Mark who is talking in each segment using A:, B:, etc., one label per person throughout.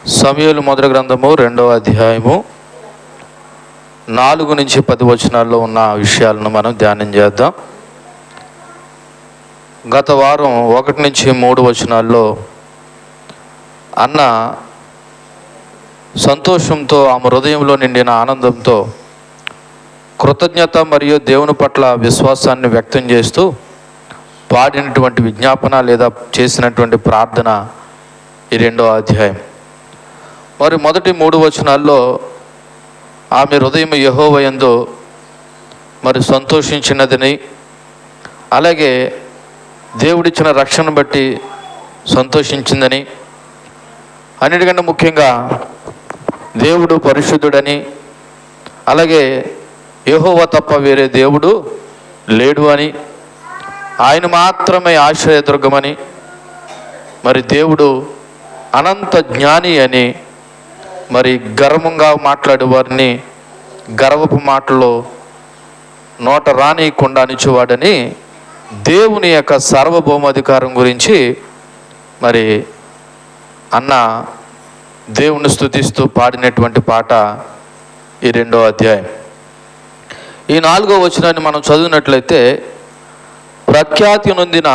A: సమూయేలు మొదటి గ్రంథము 2వ అధ్యాయము 4 నుంచి 10 వచనాల్లో ఉన్న విషయాలను మనం ధ్యానం చేద్దాం. గత వారం 1 నుంచి 3 వచనాల్లో అన్న సంతోషంతో, ఆమె హృదయంలో నిండిన ఆనందంతో కృతజ్ఞత మరియు దేవుని పట్ల విశ్వాసాన్ని వ్యక్తం చేస్తూ పాడినటువంటి విజ్ఞాపన లేదా చేసినటువంటి ప్రార్థన ఈ 2వ అధ్యాయం. మరి మొదటి 3 వచనాల్లో ఆమె హృదయం యెహోవా యందు మరి సంతోషించినదని, అలాగే దేవుడిచ్చిన రక్షణ బట్టి సంతోషించిందని, అన్నిటికంటే ముఖ్యంగా దేవుడు పరిశుద్ధుడని, అలాగే యెహోవా తప్ప వేరే దేవుడు లేడు అని, ఆయన మాత్రమే ఆశ్రయదుర్గమని, మరి దేవుడు అనంత జ్ఞాని అని, మరి గర్వంగా మాట్లాడే వారిని గర్వపు మాటలో నోట రానియకుండా అణిచేవాడని, దేవుని యొక్క సార్వభౌమాధికారం గురించి మరి అన్న దేవుణ్ణి స్తుతిస్తూ పాడినటువంటి పాట ఈ 2వ అధ్యాయం. ఈ 4వ వచనాన్ని మనం చదివినట్లయితే, ప్రఖ్యాతి నొందిన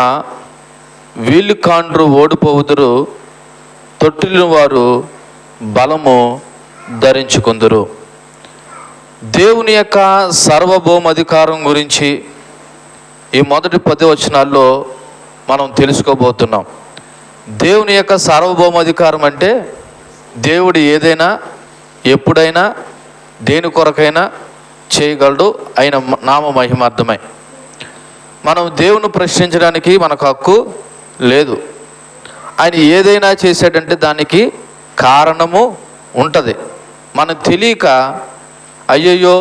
A: వీలుకాండ్రు ఓడిపోవుదురు, తొట్టిల్లిన వారు బలము ధరించుకుందురు. దేవుని యొక్క సార్వభౌమాధికారం గురించి ఈ మొదటి 10 వచనాల్లో మనం తెలుసుకోబోతున్నాం. దేవుని యొక్క సార్వభౌమాధికారం అంటే దేవుడు ఏదైనా ఎప్పుడైనా దేని కొరకైనా చేయగలడు, ఆయన నామ మహిమార్థమై. మనం దేవుని ప్రశ్నించడానికి మనకు హక్కు లేదు. ఆయన ఏదైనా చేశాడంటే దానికి కారణము ఉంటుంది. మనకు తెలియక అయ్యయ్యో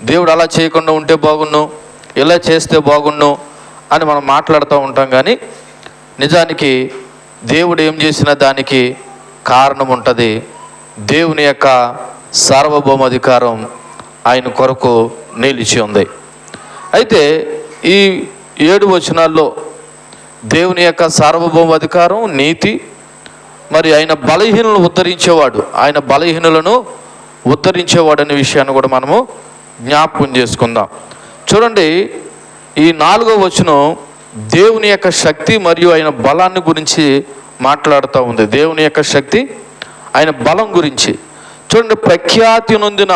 A: దేవుడు అలా చేయకుండా ఉంటే బాగున్ను, ఇలా చేస్తే బాగున్ను అని మనం మాట్లాడుతూ ఉంటాం. కానీ నిజానికి దేవుడు ఏం చేసినా దానికి కారణం ఉంటుంది. దేవుని యొక్క సార్వభౌమాధికారం ఆయన కొరకు నిలిచి ఉంది. అయితే ఈ 7 వచనాల్లో దేవుని యొక్క సార్వభౌమాధికారం, నీతి, మరి ఆయన బలహీనులను ఉద్ధరించేవాడు, ఆయన బలహీనులను ఉద్ధరించేవాడు అనే విషయాన్ని కూడా మనము జ్ఞాపకం చేసుకుందాం. చూడండి, ఈ 4వ వచనం దేవుని యొక్క శక్తి మరియు ఆయన బలాన్ని గురించి మాట్లాడుతూ ఉంది. దేవుని యొక్క శక్తి, ఆయన బలం గురించి. చూడండి, ప్రఖ్యాతి నొందిన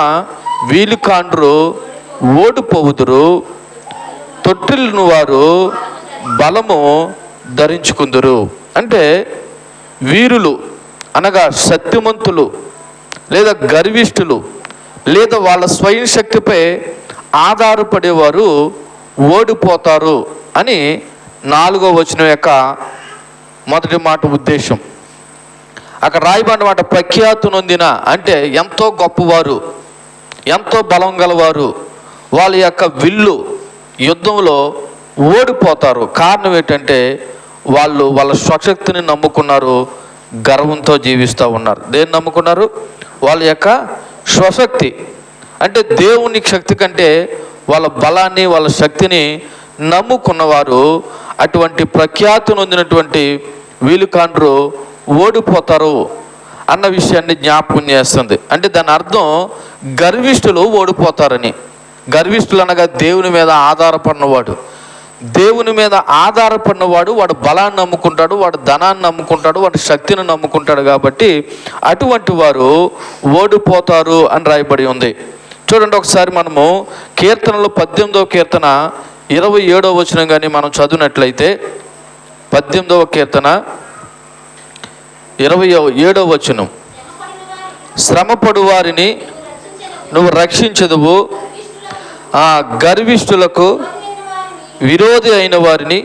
A: వీలుకాండ్రు ఓడిపోవుదురు, తొట్టిల్లిన వారు బలము ధరించుకుందురు. అంటే వీరులు అనగా శక్తిమంతులు లేదా గర్విష్ఠులు లేదా వాళ్ళ స్వయం శక్తిపై ఆధారపడేవారు ఓడిపోతారు అని 4వ వచనం యొక్క మొదటి మాట ఉద్దేశం. అక్కడ రాయబడిన మాట ప్రఖ్యాతి నొందిన అంటే ఎంతో గొప్పవారు, ఎంతో బలం గలవారు, వాళ్ళ యొక్క విల్లు యుద్ధంలో ఓడిపోతారు. కారణం ఏంటంటే వాళ్ళు వాళ్ళ స్వశక్తిని నమ్ముకున్నారు, గర్వంతో జీవిస్తూ ఉన్నారు. దేన్ని నమ్ముకున్నారు? వాళ్ళ యొక్క స్వశక్తి. అంటే దేవుని శక్తి కంటే వాళ్ళ బలాన్ని, వాళ్ళ శక్తిని నమ్ముకున్నవారు అటువంటి ప్రఖ్యాతి నొందినటువంటి వీలుకాండ్రు ఓడిపోతారు అన్న విషయాన్ని జ్ఞాపకం చేస్తుంది. అంటే దాని అర్థం గర్విష్ఠులు ఓడిపోతారని. గర్విష్ఠులు అనగా దేవుని మీద ఆధారపడినవాడు. దేవుని మీద ఆధారపడినవాడు వాడు బలాన్ని నమ్ముకుంటాడు, వాడు ధనాన్ని నమ్ముకుంటాడు, వాడు శక్తిని నమ్ముకుంటాడు. కాబట్టి అటువంటి వారు ఓడిపోతారు అని రాయబడి ఉంది. చూడండి, ఒకసారి మనము కీర్తనలో 18వ కీర్తన 27వ వచనం కానీ మనం చదివినట్లయితే, 18వ కీర్తన 27వ వచనం, శ్రమపడు వారిని నువ్వు రక్షించదువు, ఆ గర్విష్ఠులకు విరోధి అయిన వారిని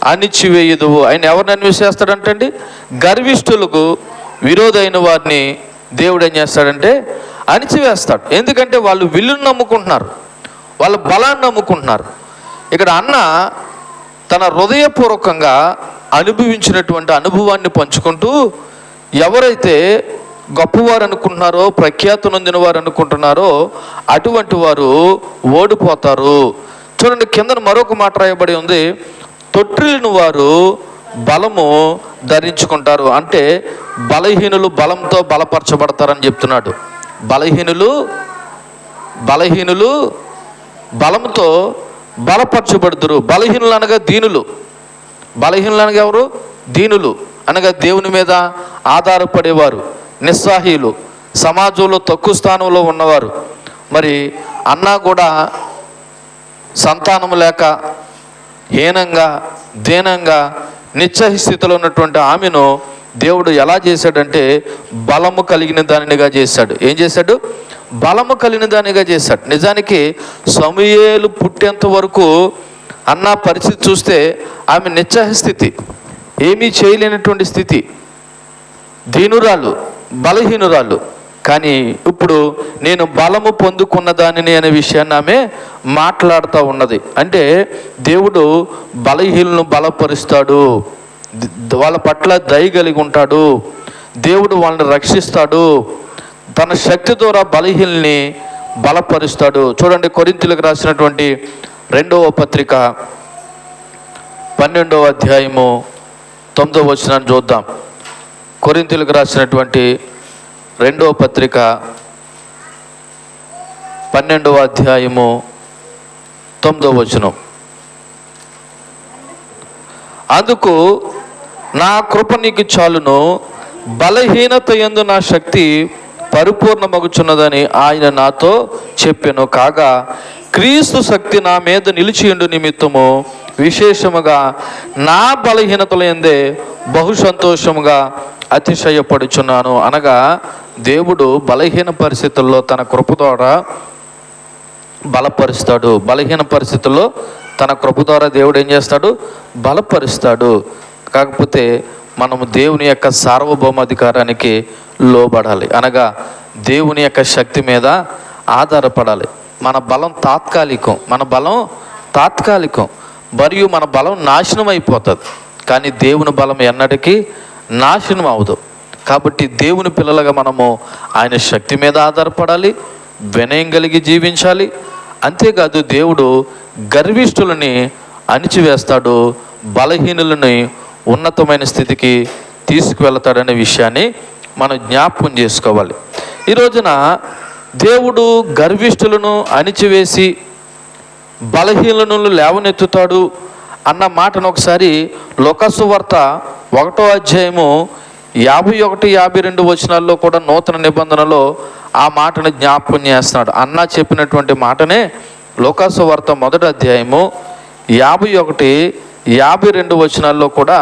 A: అణిచివేయదువు. ఆయన ఎవరిని అణివేస్తాడంటండి? గర్విష్ఠులకు విరోధి అయిన వారిని దేవుడు ఏం చేస్తాడంటే అణిచివేస్తాడు. ఎందుకంటే వాళ్ళు విల్లును నమ్ముకుంటున్నారు, వాళ్ళ బలాన్ని నమ్ముకుంటున్నారు. ఇక్కడ అన్న తన హృదయపూర్వకంగా అనుభవించినటువంటి అనుభవాన్ని పంచుకుంటూ, ఎవరైతే గొప్పవారు అనుకుంటున్నారో, ప్రఖ్యాతి నొందిన వారు అనుకుంటున్నారో అటువంటి వారు ఓడిపోతారు. చూడండి, కింద మరొక మాట రాయబడి ఉంది, తొట్టిల్లిన వారు బలము ధరించుకుంటారు. అంటే బలహీనులు బలంతో బలపరచబడతారని చెప్తున్నాడు. బలహీనులు బలంతో బలపరచబడుదురు. బలహీనులు అనగా దీనులు. బలహీనులు అనగా ఎవరు? దీనులు అనగా దేవుని మీద ఆధారపడేవారు, నిస్సహాయులు, సమాజంలో తక్కువ స్థానంలో ఉన్నవారు. మరి అన్నా కూడా సంతానం లేక హీనంగా, దీనంగా, నిశ్చయ స్థితిలో ఉన్నటువంటి ఆమెను దేవుడు ఎలా చేశాడంటే బలము కలిగిన దానినిగా చేశాడు. ఏం చేశాడు? బలము కలిగిన దానిగా చేశాడు. నిజానికి సమూయేలు పుట్టేంత వరకు అన్న పరిస్థితి చూస్తే ఆమె నిశ్చయ స్థితి, ఏమీ చేయలేనటువంటి స్థితి, దీనురాలు, బలహీనురాలు. కానీ ఇప్పుడు నేను బలము పొందుకున్న దానిని అనే విషయాన్ని ఆమె మాట్లాడుతూ ఉన్నది. అంటే దేవుడు బలహీనులను బలపరుస్తాడు, వాళ్ళ పట్ల దయ కలిగి ఉంటాడు, దేవుడు వాళ్ళని రక్షిస్తాడు, తన శక్తి ద్వారా బలహీనుల్ని బలపరుస్తాడు. చూడండి, కొరింథీయులకు రాసినటువంటి 2వ పత్రిక 12వ అధ్యాయము 9వ వచనాన్ని చూద్దాం. కొరింథీయులకు రాసినటువంటి 2వ పత్రిక 12వ అధ్యాయము 9వ వచనం. అందుకు నా కృప నీకు చాలును, బలహీనత యందు నా శక్తి పరిపూర్ణమగుచున్నదని ఆయన నాతో చెప్పెను. కాగా క్రీస్తు శక్తి నా మీద నిలిచియుండు నిమిత్తము విశేషముగా నా బలహీనతల యందే బహు సంతోషముగా అతిశయపడుచున్నాను. అనగా దేవుడు బలహీన పరిస్థితుల్లో తన కృప ద్వారా బలపరుస్తాడు. బలహీన పరిస్థితుల్లో తన కృప ద్వారా దేవుడు ఏం చేస్తాడు? బలపరుస్తాడు. కాకపోతే మనము దేవుని యొక్క సార్వభౌమాధికారానికి లోబడాలి. అనగా దేవుని యొక్క శక్తి మీద ఆధారపడాలి. మన బలం తాత్కాలికం, మరియు మన బలం నాశనం అయిపోతుంది. కానీ దేవుని బలం ఎన్నటికీ నాశనం అవదు. కాబట్టి దేవుని పిల్లలుగా మనము ఆయన శక్తి మీద ఆధారపడాలి, వినయం కలిగి జీవించాలి. అంతేకాదు దేవుడు గర్విష్ఠులని అణిచివేస్తాడు, బలహీనులని ఉన్నతమైన స్థితికి తీసుకువెళతాడనే విషయాన్ని మనం జ్ఞాపకం చేసుకోవాలి. ఈ రోజున దేవుడు గర్విష్ఠులను అణిచివేసి బలహీనులను లేవనెత్తుతాడు అన్న మాటను ఒకసారి లూకాసు వార్త 1వ అధ్యాయము 51, 52 వచనాల్లో కూడా నూతన నిబంధనలో ఆ మాటను జ్ఞాపకం చేస్తున్నాడు. అన్న చెప్పినటువంటి మాటనే లూకాసు వార్త 1వ అధ్యాయము 51, 52 వచనాల్లో కూడా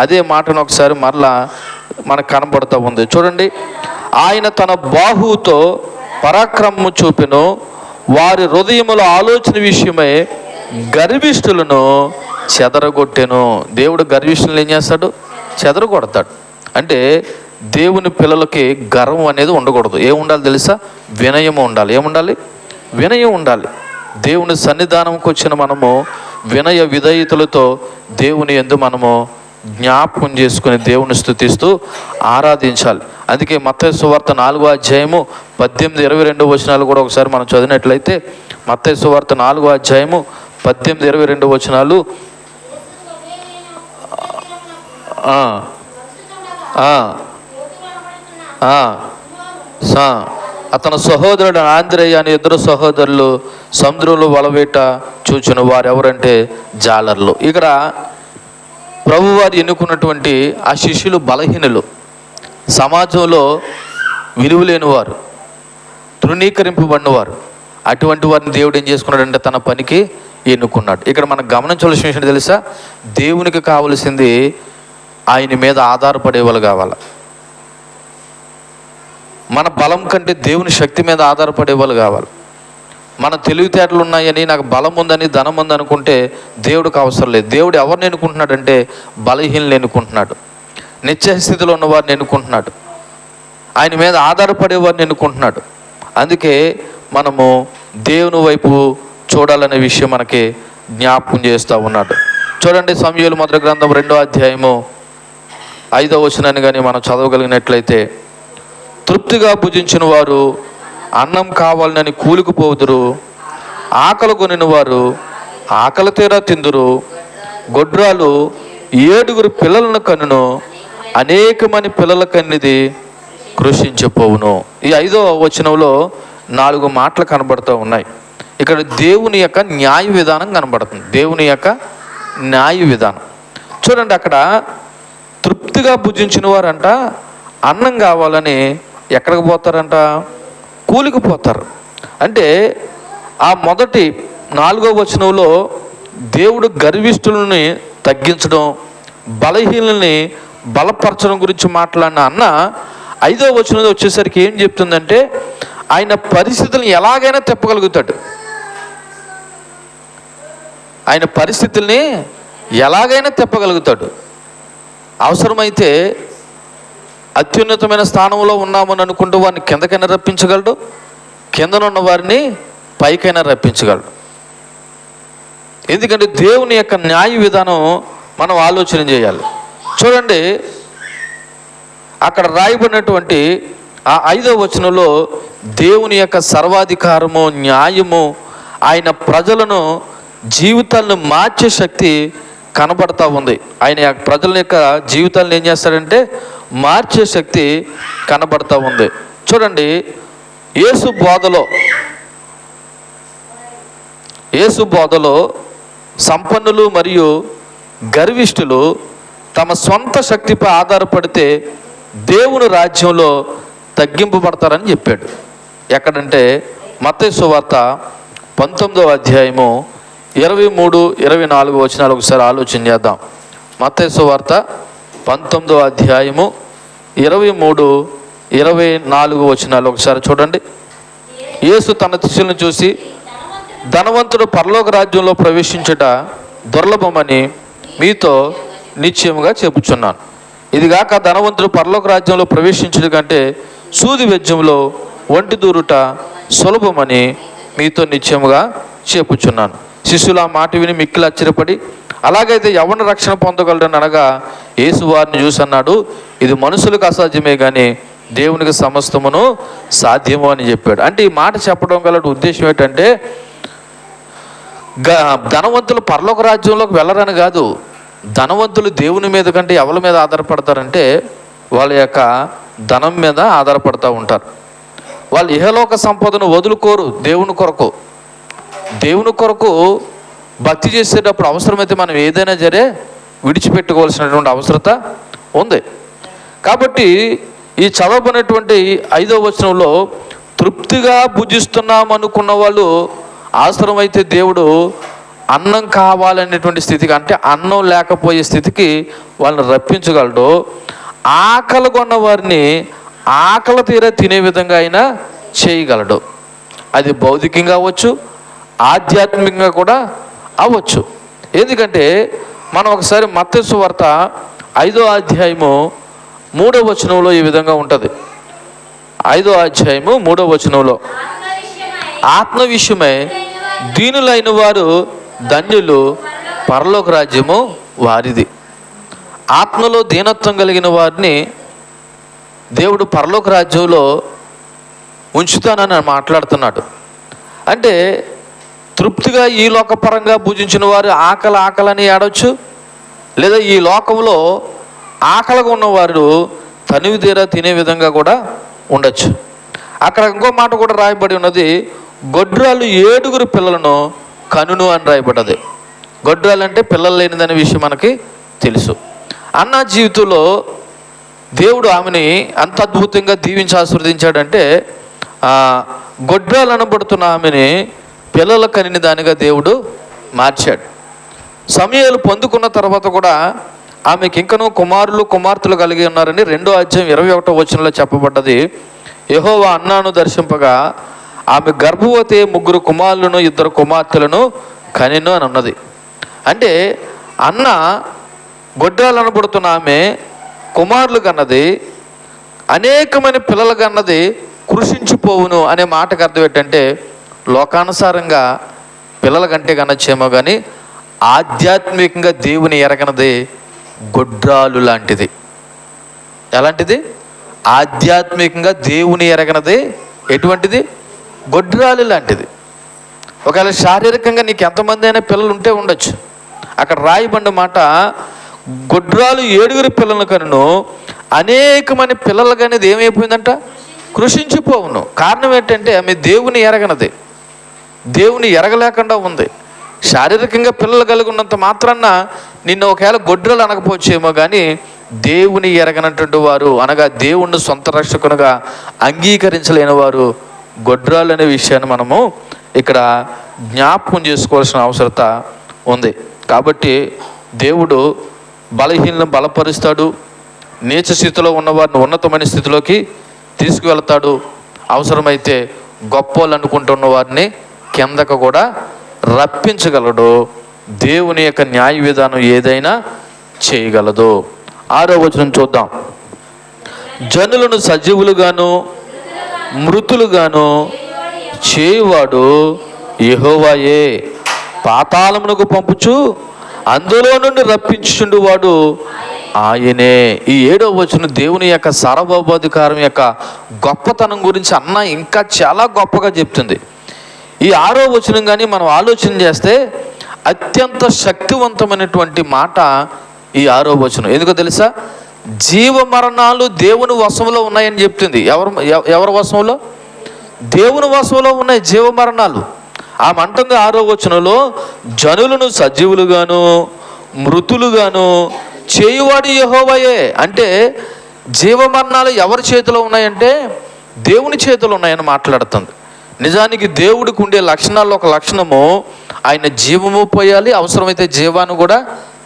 A: అదే మాటను ఒకసారి మరలా మనకు కనబడుతూ ఉంది. చూడండి, ఆయన తన బాహువుతో పరాక్రమము చూపెను, వారి హృదయముల ఆలోచన విషయమై గర్విష్ఠులను చెదరగొట్టెను. దేవుడు గర్విష్ఠులను ఏం చేస్తాడు? చెదరగొడతాడు. అంటే దేవుని పిల్లలకి గర్వం అనేది ఉండకూడదు. ఏముండాలి తెలుసా? వినయం ఉండాలి. ఏముండాలి? వినయం ఉండాలి. దేవుని సన్నిధానంకి వచ్చిన మనము వినయ విధేయతలతో దేవుని యందు మనము జ్ఞాపకం చేసుకుని దేవుని స్తుతిస్తూ ఆరాధించాలి. అందుకే మత్తయి సువార్త 4వ అధ్యాయము 18, 22 వచనాలు కూడా ఒకసారి మనం చదివినట్లయితే, మత్తయి సువార్త 4వ అధ్యాయము 18, 22 వచనాలు. అతని సహోదరుడు ఆంద్రేయ అని 2 సహోదరులు సముద్రంలో వలవేట చూచిన వారు ఎవరంటే జాలర్లు. ఇక్కడ ప్రభువారు ఎన్నుకున్నటువంటి ఆ శిష్యులు బలహీనులు, సమాజంలో విలువలేని వారు, తృణీకరింపబడినవారు. అటువంటి వారిని దేవుడు ఏం చేసుకున్నాడంటే తన పనికి ఎన్నుకున్నాడు. ఇక్కడ మనకు గమనించవలసిన విషయం తెలుసా? దేవునికి కావలసింది ఆయన మీద ఆధారపడే వాళ్ళు కావాలి. మన బలం కంటే దేవుని శక్తి మీద ఆధారపడే వాళ్ళు కావాలి. మన తెలివితేటలు ఉన్నాయని, నాకు బలం ఉందని, ధనం ఉంది అనుకుంటే దేవుడికి అవసరం లేదు. దేవుడు ఎవరిని ఎన్నుకుంటున్నాడంటే బలహీనలు ఎన్నుకుంటున్నాడు, నిత్యస్థితిలో ఉన్నవారిని ఎన్నుకుంటున్నాడు, ఆయన మీద ఆధారపడే వారిని ఎన్నుకుంటున్నాడు. అందుకే మనము దేవుని వైపు చూడాలనే విషయం మనకి జ్ఞాపకం చేస్తూ ఉన్నాడు. చూడండి, సమూయేలు మొదటి గ్రంథం 2వ అధ్యాయము 5వ వచనాన్ని కానీ మనం చదవగలిగినట్లయితే, తృప్తిగా భుజించిన వారు అన్నం కావాలని కూలికిపోదురు, ఆకలి కొనిన వారు ఆకలి తీరా తిందురు, గొడ్రాలు 7 పిల్లలను కనును, అనేకమని పిల్లల కన్నిది కృషించిపోవును. ఈ 5వ వచనంలో 4 మాటలు కనబడుతూ ఉన్నాయి. ఇక్కడ దేవుని యొక్క న్యాయ విధానం కనబడుతుంది. దేవుని యొక్క న్యాయ విధానం చూడండి. అక్కడ తృప్తిగా భుజించిన వారంట అన్నం కావాలని ఎక్కడికి పోతారంట? కూలికి పోతారు. అంటే ఆ మొదటి 4వ వచనంలో దేవుడు గర్విష్ఠులని తగ్గించడం, బలహీనుల్ని బలపరచడం గురించి మాట్లాడిన అన్న 5వ వచనంలో వచ్చేసరికి ఏం చెప్తుందంటే ఆయన పరిస్థితులను ఎలాగైనా తిప్పగలుగుతాడు. ఆయన పరిస్థితుల్ని ఎలాగైనా తిప్పగలుగుతాడు. అవసరమైతే అత్యున్నతమైన స్థానంలో ఉన్నామని అనుకుంటూ వారిని కిందకైనా రప్పించగలడు, కిందనున్న వారిని పైకైనా రప్పించగలడు. ఎందుకంటే దేవుని యొక్క న్యాయ విధానం మనం ఆలోచన చేయాలి. చూడండి, అక్కడ రాయబడినటువంటి ఆ 5వ వచనంలో దేవుని యొక్క సర్వాధికారము, న్యాయము, ఆయన ప్రజలను జీవితాలను మార్చే శక్తి కనబడతా ఉంది. ఆయన ప్రజల యొక్క జీవితాలను ఏం చేస్తాడంటే మార్చే శక్తి కనబడతా ఉంది. చూడండి, యేసు బోధలో సంపన్నులు మరియు గర్విష్ఠులు తమ సొంత శక్తిపై ఆధారపడితే దేవుని రాజ్యంలో తగ్గింపబడతారని చెప్పాడు. ఎక్కడంటే మత్తయి సువార్త 19వ అధ్యాయము 23, 24 వచనాలు ఒకసారి ఆలోచన చేద్దాం. మత్తయి సువార్త 19వ అధ్యాయము 23, 24 వచనాలు ఒకసారి చూడండి. యేసు తన శిష్యులను చూసి, ధనవంతుడు పరలోక రాజ్యంలో ప్రవేశించుట దుర్లభమని మీతో నిశ్చయముగా చెప్పుచున్నాను. ఇదిగాక ధనవంతుడు పరలోక రాజ్యంలో ప్రవేశించుట కంటే సూది వెజ్జంలో ఒంటి దూరుట సులభమని మీతో నిశ్చయముగా చెప్పుచున్నాను. శిష్యులు ఆ మాట విని మిక్కిలి ఆశ్చర్యపడి, అలాగైతే ఎవరిని రక్షణ పొందగలరని అనగా యేసు వారిని చూసి అన్నాడు, ఇది మనుషులకు అసాధ్యమే కానీ దేవునికి సమస్తమును సాధ్యము అని చెప్పాడు. అంటే ఈ మాట చెప్పడం గల ఉద్దేశం ఏంటంటే ధనవంతులు పరలోక రాజ్యంలోకి వెళ్ళరని కాదు. ధనవంతులు దేవుని మీద కంటే ఎవరి మీద ఆధారపడతారంటే వాళ్ళ యొక్క ధనం మీద ఆధారపడుతూ ఉంటారు. వాళ్ళు ఇహలోక సంపదను వదులుకోరు. దేవుని కొరకు భక్తి చేసేటప్పుడు అవసరమైతే మనం ఏదైనా సరే విడిచిపెట్టుకోవాల్సినటువంటి అవసరత ఉంది. కాబట్టి ఈ చదవబడినటువంటి 5వ వచనంలో తృప్తిగా భుజిస్తున్నాం అనుకున్న వాళ్ళు అవసరమైతే దేవుడు అన్నం కావాలనేటువంటి స్థితికి, అంటే అన్నం లేకపోయే స్థితికి వాళ్ళని రప్పించగలడు. ఆకలి కొన్న వారిని ఆకలి తీరా తినే విధంగా అయినా చేయగలడు. అది భౌతికంగా అవ్వచ్చు, ఆధ్యాత్మికంగా కూడా అవ్వచ్చు. ఎందుకంటే మనం ఒకసారి మత్తయి సువార్త 5వ అధ్యాయము 3వ వచనంలో ఈ విధంగా ఉంటుంది. 5వ అధ్యాయము 3వ వచనంలో, ఆత్మ విషయమై దీనులైన వారు ధన్యులు, పరలోక రాజ్యము వారిది. ఆత్మలో దీనత్వం కలిగిన వారిని దేవుడు పరలోక రాజ్యంలో ఉంచుతానని మాట్లాడుతున్నాడు. అంటే తృప్తిగా ఈ లోకపరంగా భుజించిన వారు ఆకలని ఏడవచ్చు, లేదా ఈ లోకంలో ఆకలిగా ఉన్నవారు తనివి తీరా తినే విధంగా కూడా ఉండొచ్చు. అక్కడ ఇంకో మాట కూడా రాయబడి ఉన్నది, గొడ్రాలు 7 పిల్లలను కనును అని రాయబడ్డది. గొడ్రాలు అంటే పిల్లలు లేనిదనే విషయం మనకి తెలుసు. అన్న జీవితంలో దేవుడు ఆమెని అంత అద్భుతంగా దీవించి ఆశీర్వదించాడంటే గొడ్రాలు అనబడుతున్న ఆమెని పిల్లల కనిన దానిగా దేవుడు మార్చాడు. సమూయేలు పొందుకున్న తర్వాత కూడా ఆమెకి ఇంకనూ కుమార్తెలు కలిగి ఉన్నారని 2వ అధ్యాయం 21వ వచనంలో చెప్పబడ్డది. యెహోవా అన్నాను దర్శింపగా ఆమె గర్భవతి 3 కుమారులను 2 కుమార్తెలను కనెను అని ఉన్నది. అంటే అన్న గొడ్రాలు అనబడుతున్న ఆమె కుమారులు కన్నది, అనేకమైన పిల్లలు కన్నది కృషించిపోవును అనే మాటకు అర్థం ఏంటంటే లోకానుసారంగా పిల్లల కంటే కనొచ్చేమో కానీ ఆధ్యాత్మికంగా దేవుని ఎరగనది గొడ్రాలు లాంటిది. ఎలాంటిది? ఆధ్యాత్మికంగా దేవుని ఎరగనది ఎటువంటిది? గొడ్రాలు లాంటిది. ఒకవేళ శారీరకంగా నీకు ఎంతమంది అయినా పిల్లలు ఉంటే ఉండొచ్చు. అక్కడ రాయబడిన మాట గొడ్రాలు 7 పిల్లలను కనును, అనేకమైన పిల్లలు కానీ ఏమైపోయిందంట, కృషించిపోవును. కారణం ఏంటంటే ఆమె దేవుని ఎరగనది, దేవుని ఎరగలేకుండా ఉంది. శారీరకంగా పిల్లలు కలిగి ఉన్నంత మాత్రాన నిన్ను ఒకవేళ గొడ్రాలు అనకపోవచ్చేమో, కానీ దేవుని ఎరగనటువంటి వారు, అనగా దేవుణ్ణి సొంత రక్షకునిగా అంగీకరించలేని వారు గొడ్రాలు అనే విషయాన్ని మనము ఇక్కడ జ్ఞాపకం చేసుకోవాల్సిన అవసరత ఉంది. కాబట్టి దేవుడు బలహీనలను బలపరుస్తాడు, నీచ స్థితిలో ఉన్నవారిని ఉన్నతమైన స్థితిలోకి తీసుకువెళ్తాడు, అవసరమైతే గొప్పోళ్ళు అనుకుంటున్న వారిని కిందకు కూడా రప్పించగలడు. దేవుని యొక్క న్యాయ విధానం ఏదైనా చేయగలదు. 6వ వచనం చూద్దాం. జనులను సజీవులుగాను మృతులుగాను చేయువాడు యెహోవాయే, పాతాళమునకు పంపుచు అందులో నుండి రప్పించుచుండు వాడు ఆయనే. ఈ 7వ వచనం దేవుని యొక్క సార్వభౌమాధికారం యొక్క గొప్పతనం గురించి అన్న ఇంకా చాలా గొప్పగా చెప్తుంది. ఈ 6వ వచనం కానీ మనం ఆలోచన చేస్తే అత్యంత శక్తివంతమైనటువంటి మాట ఈ 6వ వచనం. ఎందుకో తెలుసా? జీవ మరణాలు దేవుని వశంలో ఉన్నాయని చెప్తుంది. ఎవరి వశంలో? దేవుని వశంలో ఉన్నాయి జీవ మరణాలు. ఆమె అంటుంది 6వ వచనంలో, జనులను సజీవులుగాను మృతులుగాను చేయువాడు యెహోవాయే. అంటే జీవ మరణాలు ఎవరి చేతిలో ఉన్నాయంటే దేవుని చేతిలో ఉన్నాయని మాట్లాడుతుంది. నిజానికి దేవుడికి ఉండే లక్షణాల్లో ఒక లక్షణము, ఆయన జీవము పోయాలి, అవసరమైతే జీవాన్ని కూడా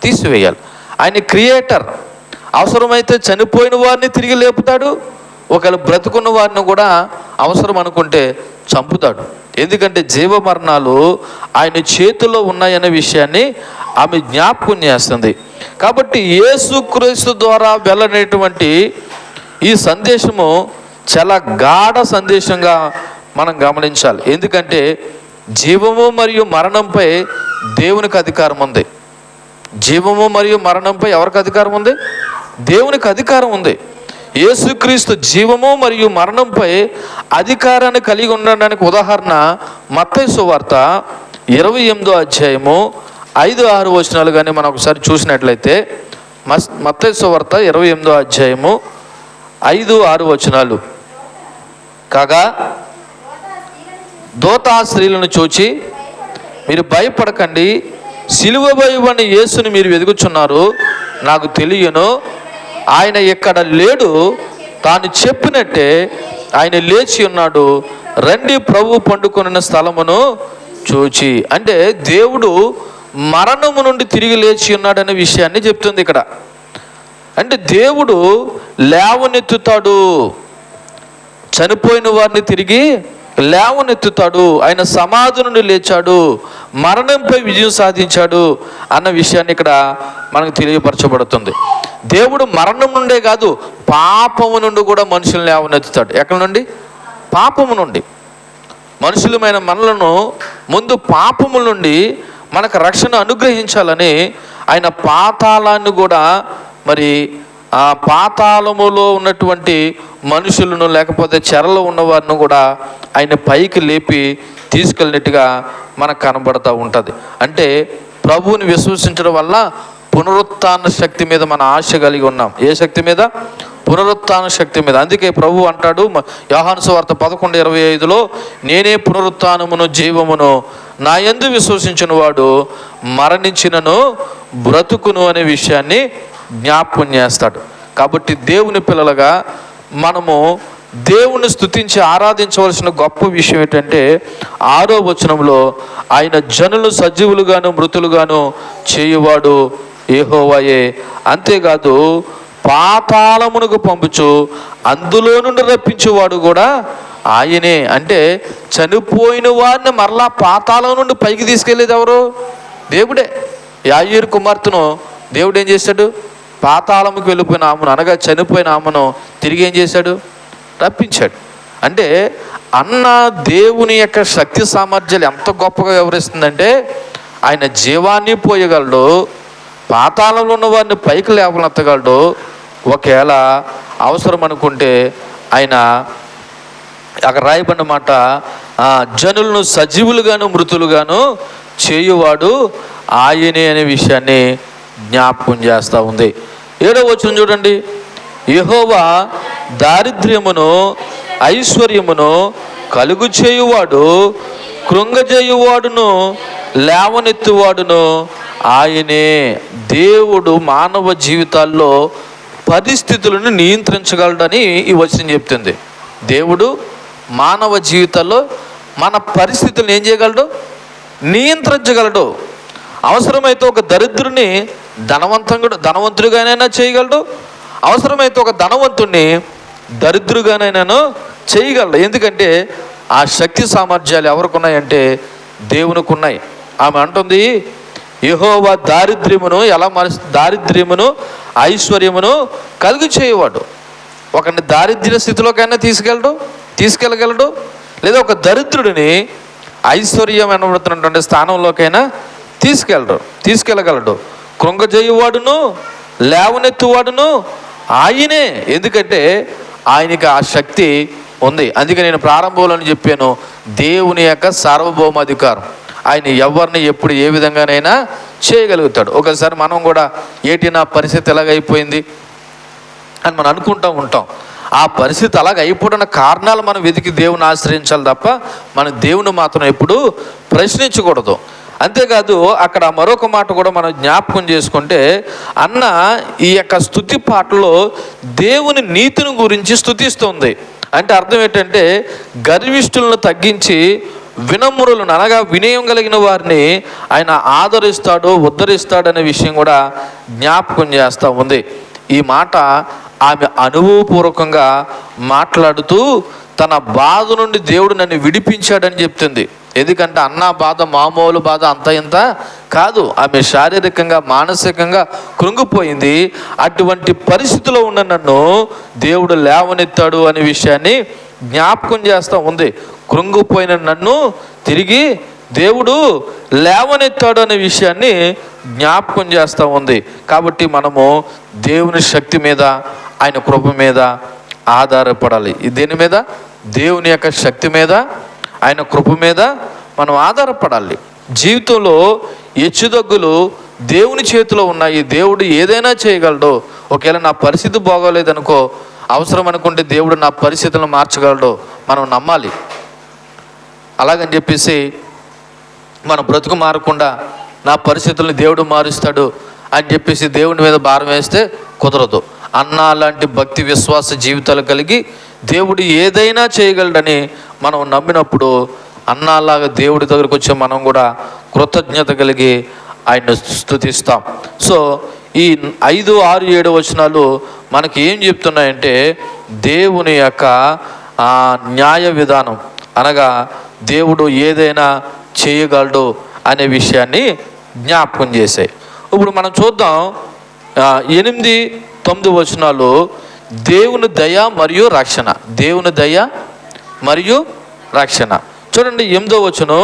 A: తీసివేయాలి. ఆయన క్రియేటర్, అవసరమైతే చనిపోయిన వారిని తిరిగి లేపుతాడు, ఒకవేళ బ్రతుకున్న వారిని కూడా అవసరం అనుకుంటే చంపుతాడు. ఎందుకంటే జీవ మరణాలు ఆయన చేతుల్లో ఉన్నాయనే విషయాన్ని ఆమె జ్ఞాపకం చేస్తుంది. కాబట్టి యేసుక్రీస్తు ద్వారా వెళ్ళనేటువంటి ఈ సందేశము చాలా గాఢ సందేశంగా మనం గమనించాలి. ఎందుకంటే జీవము మరియు మరణంపై దేవునికి అధికారం ఉంది. జీవము మరియు మరణంపై ఎవరికి అధికారం ఉంది? దేవునికి అధికారం ఉంది. యేసుక్రీస్తు జీవము మరియు మరణంపై అధికారాన్ని కలిగి ఉండడానికి ఉదాహరణ మత్తయి సువార్త 28వ అధ్యాయము 5-6 వచనాలు కానీ మనం ఒకసారి చూసినట్లయితే, మత్తయి సువార్త 28వ అధ్యాయము 5-6 వచనాలు. కాగా దూత ఆ స్త్రీలను చూచి, మీరు భయపడకండి, సిలువపై ఉన్న యేసుని మీరు వెదుకుచున్నారు, నాకు తెలియను, ఆయన ఎక్కడ లేడు, తాను చెప్పినట్టే ఆయన లేచి ఉన్నాడు, రండి ప్రభు పండుకొనిన స్థలమును చూచి. అంటే దేవుడు మరణము నుండి తిరిగి లేచి ఉన్నాడనే విషయాన్ని చెప్తుంది ఇక్కడ. అంటే దేవుడు లేవనెత్తుతాడు, చనిపోయిన వారిని తిరిగి లేవనెత్తుతాడు, ఆయన సమాధి నుండి లేచాడు, మరణంపై విజయం సాధించాడు అన్న విషయాన్ని ఇక్కడ మనకు తెలియపరచబడుతుంది. దేవుడు మరణం నుండే కాదు, పాపము నుండి కూడా మనుషులను లేవనెత్తుతాడు. ఎక్కడి నుండి? పాపము నుండి. మనుషులమైన మనలను ముందు పాపము నుండి మనకు రక్షణ అనుగ్రహించాలని ఆయన పాతాళాన్ని కూడా, మరి ఆ పాతాళములో ఉన్నటువంటి మనుషులను లేకపోతే చెరలో ఉన్నవారిని కూడా ఆయన పైకి లేపి తీసుకెళ్ళినట్టుగా మనకు కనబడుతూ ఉంటుంది. అంటే ప్రభువుని విశ్వసించడం వల్ల పునరుత్థాన శక్తి మీద మన ఆశ కలిగి ఉన్నాం. ఏ శక్తి మీద? పునరుత్థాన శక్తి మీద. అందుకే ప్రభు అంటాడు యోహాను సువార్త 11:25లో, నేనే పునరుత్థానమును జీవమును, నా యందు విశ్వసించిన వాడు మరణించినను బ్రతుకును అనే విషయాన్ని జ్ఞాపకం చేస్తాడు. కాబట్టి దేవుని పిల్లలుగా మనము దేవుని స్తుతించి ఆరాధించవలసిన గొప్ప విషయం ఏంటంటే 6వ వచనంలో, ఆయన జనులు సజీవులుగాను మృతులుగాను చేయువాడు యెహోవాయే. అంతేకాదు పాతాళమునకు పంపుచు అందులో నుండి రప్పించేవాడు కూడా ఆయనే. అంటే చనిపోయిన వారిని మరలా పాతాళం నుండి పైకి తీసుకెళ్ళేది ఎవరు? దేవుడే. యాయీరు కుమార్తెను దేవుడు ఏం చేశాడు? పాతాళముకు వెళ్ళిపోయిన ఆమెను, అనగా చనిపోయిన ఆమెను తిరిగి ఏం చేశాడు? రప్పించాడు. అంటే అన్న దేవుని యొక్క శక్తి సామర్థ్యాలు ఎంత గొప్పగా వివరిస్తుందంటే, ఆయన జీవాన్ని పోయగలడు, పాతాళంలో ఉన్న వారిని పైకి లేవనెత్తగలడు, ఒకవేళ అవసరం అనుకుంటే ఆయన అక్కడ రాయబడిన మాట, జనులను సజీవులుగాను మృతులుగాను చేయువాడు ఆయనే అనే విషయాన్ని జ్ఞాపకం చేస్తూ ఉంది. 7వ వచనం చూడండి. యెహోవా దారిద్ర్యమును ఐశ్వర్యమును కలుగు చేయువాడు, కృంగజేయువాడును లేవనెత్తువాడును ఆయనే. దేవుడు మానవ జీవితాల్లో పరిస్థితులను నియంత్రించగలడని ఈ వచనం చెప్తుంది. దేవుడు మానవ జీవితాల్లో మన పరిస్థితులను ఏం చేయగలడు? నియంత్రించగలడు. అవసరమైతే ఒక దరిద్రుని ధనవంతుడిగానైనా చేయగలడు, అవసరమైతే ఒక ధనవంతుడిని దరిద్రుగానైనా చేయగలడు. ఎందుకంటే ఆ శక్తి సామర్థ్యాలు ఎవరికి ఉన్నాయంటే దేవునికి ఉన్నాయి. ఆమె అంటుంది, యెహోవా దారిద్ర్యమును ఐశ్వర్యమును కలుగు చేయవాడు. ఒకరిని దారిద్ర్య స్థితిలోకైనా తీసుకెళ్ళగలడు, లేదా ఒక దరిద్రుడిని ఐశ్వర్యం అనబడుతున్నటువంటి స్థానంలోకైనా తీసుకెళ్ళగలడు. కృంగజేయువాడును లేవనెత్తువాడును ఆయనే. ఎందుకంటే ఆయనకి ఆ శక్తి ఉంది. అందుకే నేను ప్రారంభంలో చెప్పాను, దేవుని యొక్క సార్వభౌమాధికారం. ఆయన ఎవరిని ఎప్పుడు ఏ విధంగానైనా చేయగలుగుతాడు. ఒకసారి మనం కూడా నా పరిస్థితి ఎలాగైపోయింది అని మనం అనుకుంటూ ఉంటాం. ఆ పరిస్థితి అలాగ అయిపోయిన కారణాలు మనం వెతికి దేవుని ఆశ్రయించాలి తప్ప మనం దేవుని మాత్రం ఎప్పుడు ప్రశ్నించకూడదు. అంతేకాదు అక్కడ మరొక మాట కూడా మనం జ్ఞాపకం చేసుకుంటే, అన్న ఈ యొక్క స్తుతి పాటలో దేవుని నీతిని గురించి స్తుతిస్తుంది. అంటే అర్థం ఏంటంటే, గర్విష్ఠులను తగ్గించి వినమ్రులను అనగా వినయం కలిగిన వారిని ఆయన ఉద్ధరిస్తాడు అనే విషయం కూడా జ్ఞాపకం చేస్తూ ఉంది. ఈ మాట ఆమె అనుభవపూర్వకంగా మాట్లాడుతూ తన బాధ నుండి దేవుడు నన్ను విడిపించాడని చెప్తుంది. ఎందుకంటే అన్న బాధ మామూలు బాధ అంత ఇంత కాదు. ఆమె శారీరకంగా మానసికంగా కృంగిపోయింది. అటువంటి పరిస్థితిలో ఉన్న నన్ను దేవుడు లేవనెత్తాడు అనే విషయాన్ని జ్ఞాపకం చేస్తూ ఉంది. కృంగిపోయిన నన్ను తిరిగి దేవుడు లేవనెత్తాడు అనే విషయాన్ని జ్ఞాపకం చేస్తూ ఉంది. కాబట్టి మనము దేవుని శక్తి మీద, ఆయన కృప మీద ఆధారపడాలి. దేని మీద? దేవుని యొక్క శక్తి మీద, ఆయన కృప మీద మనం ఆధారపడాలి. జీవితంలో హెచ్చుతగ్గులు దేవుని చేతిలో ఉన్నాయి. దేవుడు ఏదైనా చేయగలడు. ఒకవేళ నా పరిస్థితి బాగోలేదనుకో, అవసరం అనుకుంటే దేవుడు నా పరిస్థితులను మార్చగలడు, మనం నమ్మాలి. అలాగని చెప్పేసి మన బ్రతుకు మారకుండా నా పరిస్థితులను దేవుడు మారుస్తాడు అని చెప్పేసి దేవుని మీద భారం వేస్తే కుదరదు. అన్న లాంటి భక్తి విశ్వాస జీవితాలు కలిగి దేవుడు ఏదైనా చేయగలడని మనం నమ్మినప్పుడు అన్నలాగా దేవుడి దగ్గరకు వచ్చి మనం కూడా కృతజ్ఞత కలిగి ఆయన్ని స్తుతిస్తాం. సో ఈ 5, 6, 7 వచనాలు మనకి ఏం చెప్తున్నాయంటే, దేవుని యొక్క న్యాయ విధానం అనగా దేవుడు ఏదైనా చేయగలడు అనే విషయాన్ని జ్ఞాపకం చేశాయి. ఇప్పుడు మనం చూద్దాం 8, 9 వచనాలు దేవుని దయ మరియు రక్షణ. దేవుని దయ మరియు రక్షణ. చూడండి 8వ వచనం,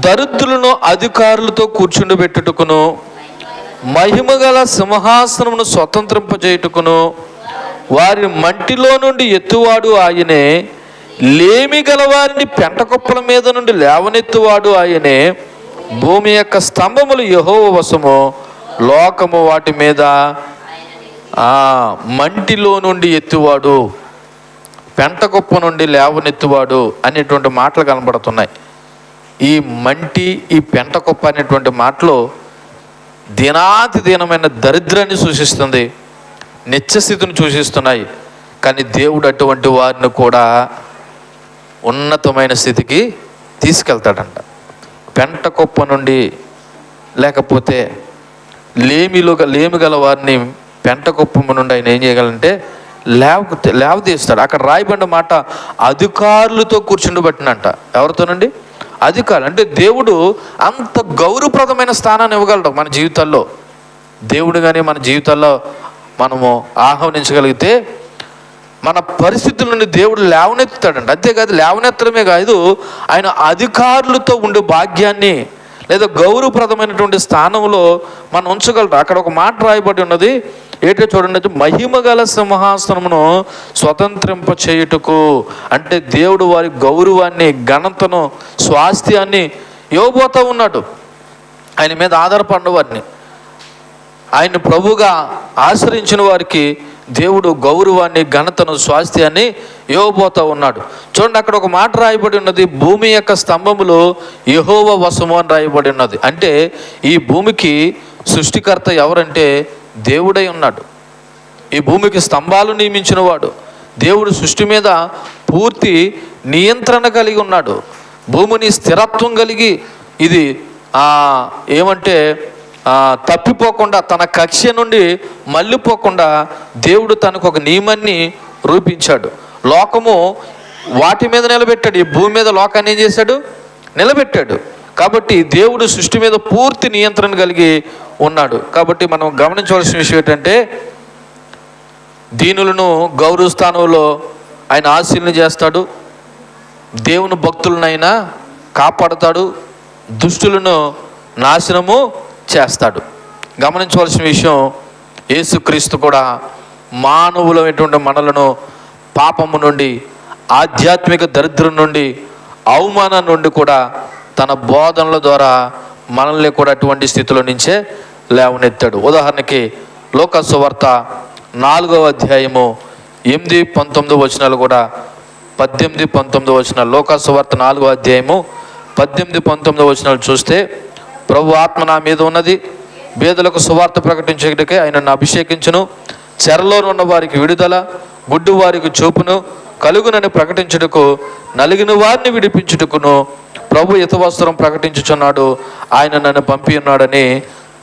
A: దరిద్రులను అధికారులతో కూర్చుండబెట్టుటకును మహిమగల సింహాసనమును స్వతంత్రింపజేయుటకును వారి మంటిలో నుండి ఎత్తువాడు ఆయనే, లేమి గల వారిని పెంటకొప్పల మీద నుండి లేవనెత్తువాడు ఆయనే. భూమి యొక్క స్తంభములు యెహోవా వశము, లోకము వాటి మీద. మంటిలో నుండి ఎత్తువాడు, పెంటకొప్ప నుండి లేవనెత్తువాడు అనేటువంటి మాటలు కనబడుతున్నాయి. ఈ మంటి, ఈ పెంటకొప్ప అనేటువంటి మాటలు దినాతి దీనమైన దరిద్రాన్ని సూచిస్తుంది, నిత్యస్థితిని సూచిస్తున్నాయి. కానీ దేవుడు అటువంటి వారిని కూడా ఉన్నతమైన స్థితికి తీసుకెళ్తాడంట. పెంటకొప్ప నుండి, లేకపోతే లేమి గల వారిని పెంటకొప్ప నుండి ఆయన ఏం చేయగలంటే లేవదీస్తాడు. అక్కడ రాయబడిన మాట అధికారులతో కూర్చుండబట్టినంట. ఎవరితోనండి? అధికారులు. అంటే దేవుడు అంత గౌరవప్రదమైన స్థానాన్ని ఇవ్వగలడు మన జీవితాల్లో. దేవుడు కానీ మన జీవితాల్లో మనము ఆహ్వానించగలిగితే మన పరిస్థితుల నుండి దేవుడు లేవనెత్తుతాడంట. అంతేకాదు, లేవనెత్తడమే కాదు, ఆయన అధికారులతో ఉండే భాగ్యాన్ని లేదా గౌరవప్రదమైనటువంటి స్థానంలో మనం ఉంచగలరు. అక్కడ ఒక మాట రాయబడి ఉన్నది, ఏంటో చూడండి, మహిమగల సింహాసనమును స్వతంత్రింప చేయుటకు. అంటే దేవుడు వారి గౌరవాన్ని, ఘనతను, స్వాస్థ్యాన్ని ఇవ్వబోతూ ఉన్నాడు ఆయన మీద ఆధారపడిన వారిని. ఆయన ప్రభుగా ఆశ్రయించిన వారికి దేవుడు గౌరవాన్ని, ఘనతను, స్వాస్థ్యాన్ని ఇవ్వబోతూ ఉన్నాడు. చూడండి, అక్కడ ఒక మాట రాయబడి ఉన్నది, భూమి యొక్క స్తంభములు యెహోవా వశము అని రాయబడి ఉన్నది. అంటే ఈ భూమికి సృష్టికర్త ఎవరంటే దేవుడై ఉన్నాడు. ఈ భూమికి స్తంభాలు నియమించిన వాడు దేవుడు. సృష్టి మీద పూర్తి నియంత్రణ కలిగి ఉన్నాడు. భూమిని స్థిరత్వం కలిగి ఇది ఏమంటే తప్పిపోకుండా, తన కక్ష నుండి మళ్ళీపోకుండా దేవుడు తనకు ఒక నియమాన్ని రూపించాడు. లోకము వాటి మీద నిలబెట్టాడు. ఈ భూమి మీద లోకాన్ని ఏం చేశాడు? నిలబెట్టాడు. కాబట్టి దేవుడు సృష్టి మీద పూర్తి నియంత్రణ కలిగి ఉన్నాడు. కాబట్టి మనం గమనించవలసిన విషయం ఏంటంటే, దీనులను గౌరవ స్థానంలో ఆయన ఆశీర్వదన చేస్తాడు. దేవుని భక్తులనైనా కాపాడుతాడు, దుష్టులను నాశనము చేస్తాడు. గమనించవలసిన విషయం, యేసుక్రీస్తు కూడా మానవులైనటువంటి మనలను పాపము నుండి, ఆధ్యాత్మిక దరిద్రం నుండి, అవమానం నుండి కూడా తన బోధనల ద్వారా మనల్ని కూడా అటువంటి స్థితిలో నుంచే లేవనెత్తాడు. ఉదాహరణకి లోకా సువార్త 4వ అధ్యాయము 8-19 వచనాలు కూడా 18-19 వచనాలు. లోకా సువార్త 4వ అధ్యాయము 18-19 వచనాలు చూస్తే, ప్రభు ఆత్మ నా మీద ఉన్నది, బేదలకు సువార్త ప్రకటించేటకే ఆయన నన్ను అభిషేకించును, చెరలో ఉన్న వారికి విడుదల, గుడ్డు వారికి చూపును కలుగునని ప్రకటించుటకు, నలిగిన వారిని విడిపించుటకును ప్రభు హితవస్త్రం ప్రకటించుచున్నాడు, ఆయన నన్ను పంపి ఉన్నాడని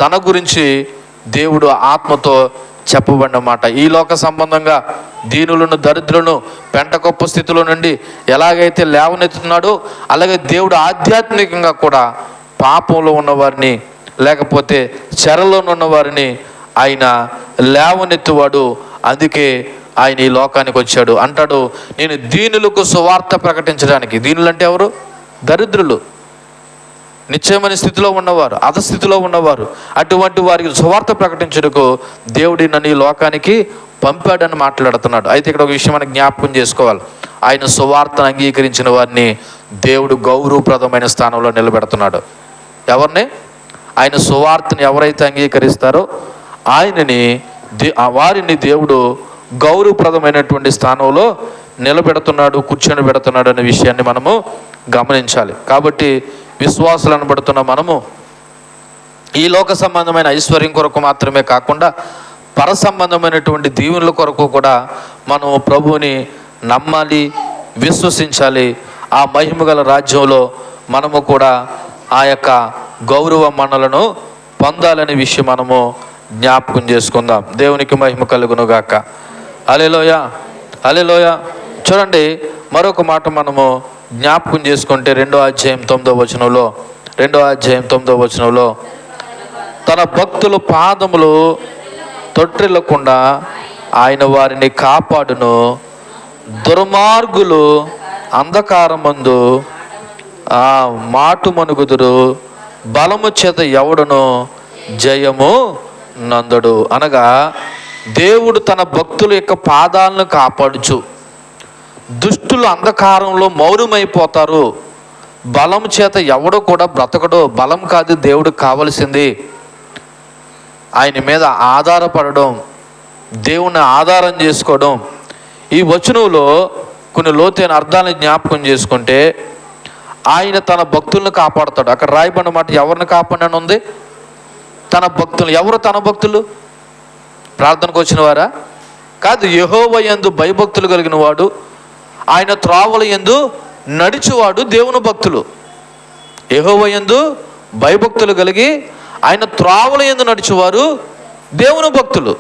A: తన గురించి దేవుడు ఆత్మతో చెప్పబడిన మాట. ఈ లోక సంబంధంగా దీనులను, దరిద్రులను పెంటకొప్ప స్థితిలో నుండి ఎలాగైతే లేవనెత్తుతున్నాడో, అలాగే దేవుడు ఆధ్యాత్మికంగా కూడా పాపంలో ఉన్నవారిని, లేకపోతే చెరలో ఉన్నవారిని ఆయన లేవనెత్తువాడు. అందుకే ఆయన ఈ లోకానికి వచ్చాడు. అంటాడు, నేను దీనులకు సువార్త ప్రకటించడానికి. దీనులు అంటే ఎవరు? దరిద్రులు, నిశ్చయమైన స్థితిలో ఉన్నవారు, అధస్థితిలో ఉన్నవారు. అటువంటి వారికి సువార్త ప్రకటించుటకు దేవుడి నన్ను ఈ లోకానికి పంపాడని మాట్లాడుతున్నాడు. అయితే ఇక్కడ ఒక విషయం మనం జ్ఞాపకం చేసుకోవాలి. ఆయన సువార్తను అంగీకరించిన వారిని దేవుడు గౌరవప్రదమైన స్థానంలో నిలబెడుతున్నాడు. ఎవరిని? ఆయన సువార్తని ఎవరైతే అంగీకరిస్తారో వారిని దేవుడు గౌరవప్రదమైనటువంటి స్థానంలో నిలబెడుతున్నాడు, కూర్చొని పెడుతున్నాడు అనే విషయాన్ని మనము గమనించాలి. కాబట్టి విశ్వాసులు అనబడుతున్న మనము ఈ లోక సంబంధమైన ఐశ్వర్యం కొరకు మాత్రమే కాకుండా పర సంబంధమైనటువంటి దీవెనల కొరకు కూడా మనం ప్రభువుని నమ్మాలి, విశ్వసించాలి. ఆ మహిమగల రాజ్యంలో మనము కూడా ఆ యొక్క గౌరవ మన్నలను పొందాలనే విషయం మనము జ్ఞాపకం చేసుకుందాం. దేవునికి మహిమ కలుగును గాక. హల్లెలూయా, హల్లెలూయా. చూడండి, మరొక మాట మనము జ్ఞాపకం చేసుకుంటే 2వ అధ్యాయం 9వ వచనంలో తన భక్తుల పాదములు తొట్టిల్లకుండా ఆయన వారిని కాపాడును, దుర్మార్గులు అంధకారమందు మాటు మనుగుదురు, బలము చేత ఎవడును జయము నందడు. అనగా దేవుడు తన భక్తుల యొక్క పాదాలను కాపాడుచు, దుష్టులు అంధకారంలో మౌనమైపోతారు. బలం చేత ఎవడో కూడా బ్రతకడు. బలం కాదు దేవుడికి కావలసింది, ఆయన మీద ఆధారపడడం, దేవుని ఆధారం చేసుకోవడం. ఈ వచనంలో కొన్ని లోతైన అర్థాలను జ్ఞాపకం చేసుకుంటే, ఆయన తన భక్తులను కాపాడుతాడు. అక్కడ రాయబడిన మాట ఎవరిని కాపాడని ఉంది? తన భక్తులు. ఎవరు తన భక్తులు? ప్రార్థనకు వచ్చిన వారా? కాదు. యెహోవా యందు భయభక్తులు కలిగిన వాడు, ఆయన త్రోవల యందు నడిచేవాడు దేవుని భక్తులు. యెహోవా యందు భయభక్తులు కలిగి ఆయన త్రోవల యందు నడిచేవారు దేవుని భక్తులు.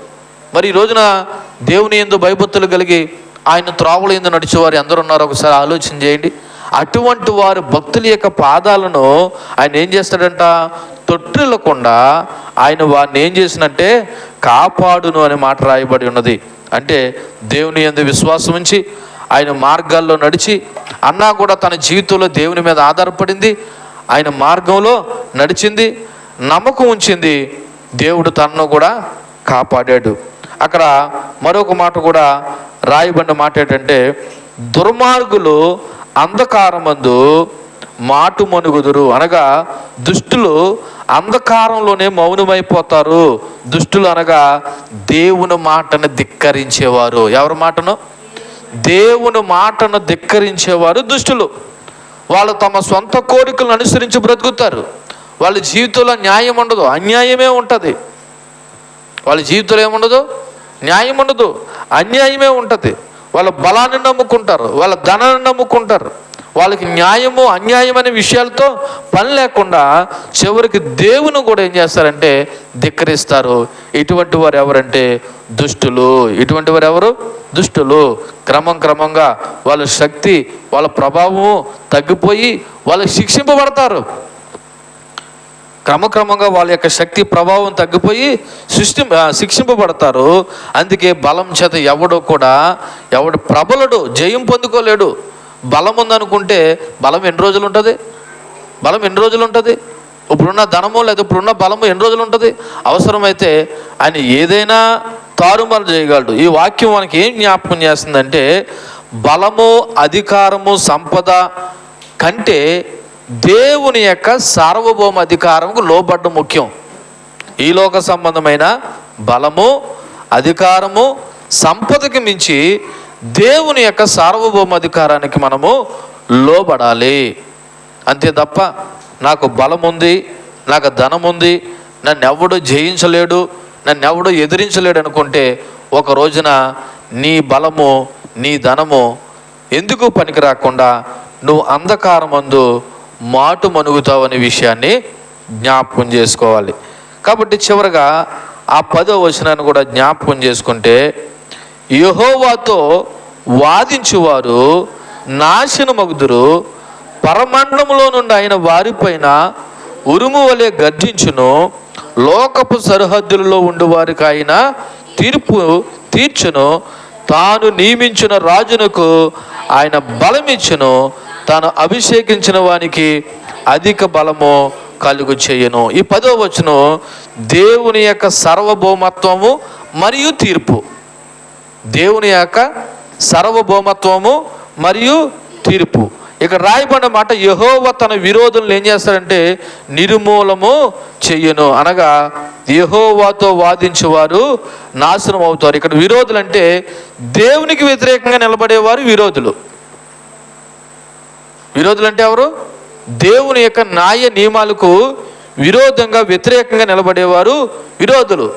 A: మరి ఈ రోజున దేవుని యందు భయభక్తులు కలిగి ఆయన త్రోవల యందు నడిచేవారు ఎందరు ఉన్నారో ఒకసారి ఆలోచన చేయండి. అటువంటి వారు భక్తుల యొక్క పాదాలను ఆయన ఏం చేస్తాడంట? తొట్టిల్లకుండా ఆయన వారిని ఏం చేసినట్టే కాపాడును అనే మాట రాయబడి ఉన్నది. అంటే దేవుని యందు విశ్వాసం ఉంచి ఆయన మార్గాల్లో నడిచి, అన్నా కూడా తన జీవితంలో దేవుని మీద ఆధారపడింది, ఆయన మార్గంలో నడిచింది, నమ్మకం ఉంచింది, దేవుడు తనను కూడా కాపాడాడు. అక్కడ మరొక మాట కూడా రాయబడిన మాట ఏంటంటే, దుర్మార్గులు అంధకారమందు మాటు మనుగుదురు. అనగా దుష్టులు అంధకారంలోనే మౌనమైపోతారు. దుష్టులు అనగా దేవుని మాటను ధిక్కరించేవారు. ఎవరి మాటను? దేవుని మాటను ధిక్కరించేవారు దుష్టులు. వాళ్ళు తమ సొంత కోరికలను అనుసరించి బ్రతుకుతారు. వాళ్ళ జీవితంలో న్యాయం ఉండదు, అన్యాయమే ఉంటుంది. వాళ్ళ జీవితంలో ఏముండదు? న్యాయం ఉండదు, అన్యాయమే ఉంటుంది. వాళ్ళ బలాన్ని నమ్ముకుంటారు, వాళ్ళ ధనాన్ని నమ్ముకుంటారు. వాళ్ళకి న్యాయము అన్యాయం అనే విషయాలతో పని లేకుండా చివరికి దేవుని కూడా ఏం చేస్తారంటే ధిక్కరిస్తారు. ఇటువంటి వారు ఎవరంటే దుష్టులు. ఇటువంటి వారు ఎవరు? దుష్టులు. క్రమంగా వాళ్ళ శక్తి, వాళ్ళ ప్రభావము తగ్గిపోయి వాళ్ళు శిక్షింపబడతారు. క్రమంగా వాళ్ళ యొక్క శక్తి ప్రభావం తగ్గిపోయి శిక్షింపబడతారు. అందుకే బలం చేత ఎవడు ప్రబలుడు, జయం పొందుకోలేడు. బలం ఉందనుకుంటే బలం ఎన్ని రోజులు ఉంటుంది? బలం ఎన్ని రోజులు ఉంటుంది? ఇప్పుడున్న ధనము లేదా ఇప్పుడున్న బలము ఎన్ని రోజులు ఉంటుంది? అవసరమైతే ఆయన ఏదైనా తారుమారు చేయగలడు. ఈ వాక్యం మనకి ఏం జ్ఞాపకం చేస్తుందంటే, బలము, అధికారము, సంపద కంటే దేవుని యొక్క సార్వభౌమ అధికారంకు లోబడ్డం ముఖ్యం. ఈ లోక సంబంధమైన బలము, అధికారము, సంపదకి మించి దేవుని యొక్క సార్వభౌమ అధికారానికి మనము లోబడాలి. అంతే తప్ప నాకు బలం ఉంది, నాకు ధనం ఉంది, నన్ను ఎవడు జయించలేడు, నన్ను ఎవడు ఎదిరించలేడు అనుకుంటే ఒక రోజున నీ బలము, నీ ధనము ఎందుకు పనికి రాకుండా నువ్వు అంధకారమందు మాటు మనుగుతావు అనే విషయాన్ని జ్ఞాపకం చేసుకోవాలి. కాబట్టి చివరగా ఆ 10వ వచనాన్ని కూడా జ్ఞాపకం చేసుకుంటే, యెహోవాతో వాదించువారు నాశనమగుదురు, పరమండలంలో నుండి ఆయన వారిపైన ఉరుము వలె గర్జించును, లోకపు సరిహద్దులలో ఉండు వారికి ఆయన తీర్పు తీర్చును, తాను నియమించిన రాజునకు ఆయన బలమిచ్చును, తాను అభిషేకించిన వానికి అధిక బలము కలుగు చేయను. ఈ 10వ వచనం దేవుని యొక్క సార్వభౌమత్వము మరియు తీర్పు. దేవుని యొక్క సార్వభౌమత్వము మరియు తీర్పు. ఇక్కడ రాయబడిన మాట, యెహోవా తన విరోధులను ఏం చేస్తాడంటే నిర్మూలము చెయ్యను. అనగా యెహోవాతో వాదించేవారు నాశనం అవుతారు. ఇక్కడ విరోధులు అంటే దేవునికి వ్యతిరేకంగా నిలబడేవారు విరోధులు. విరోధులు అంటే ఎవరు? దేవుని యొక్క న్యాయ నియమాలకు విరోధంగా వ్యతిరేకంగా నిలబడేవారు విరోధులు.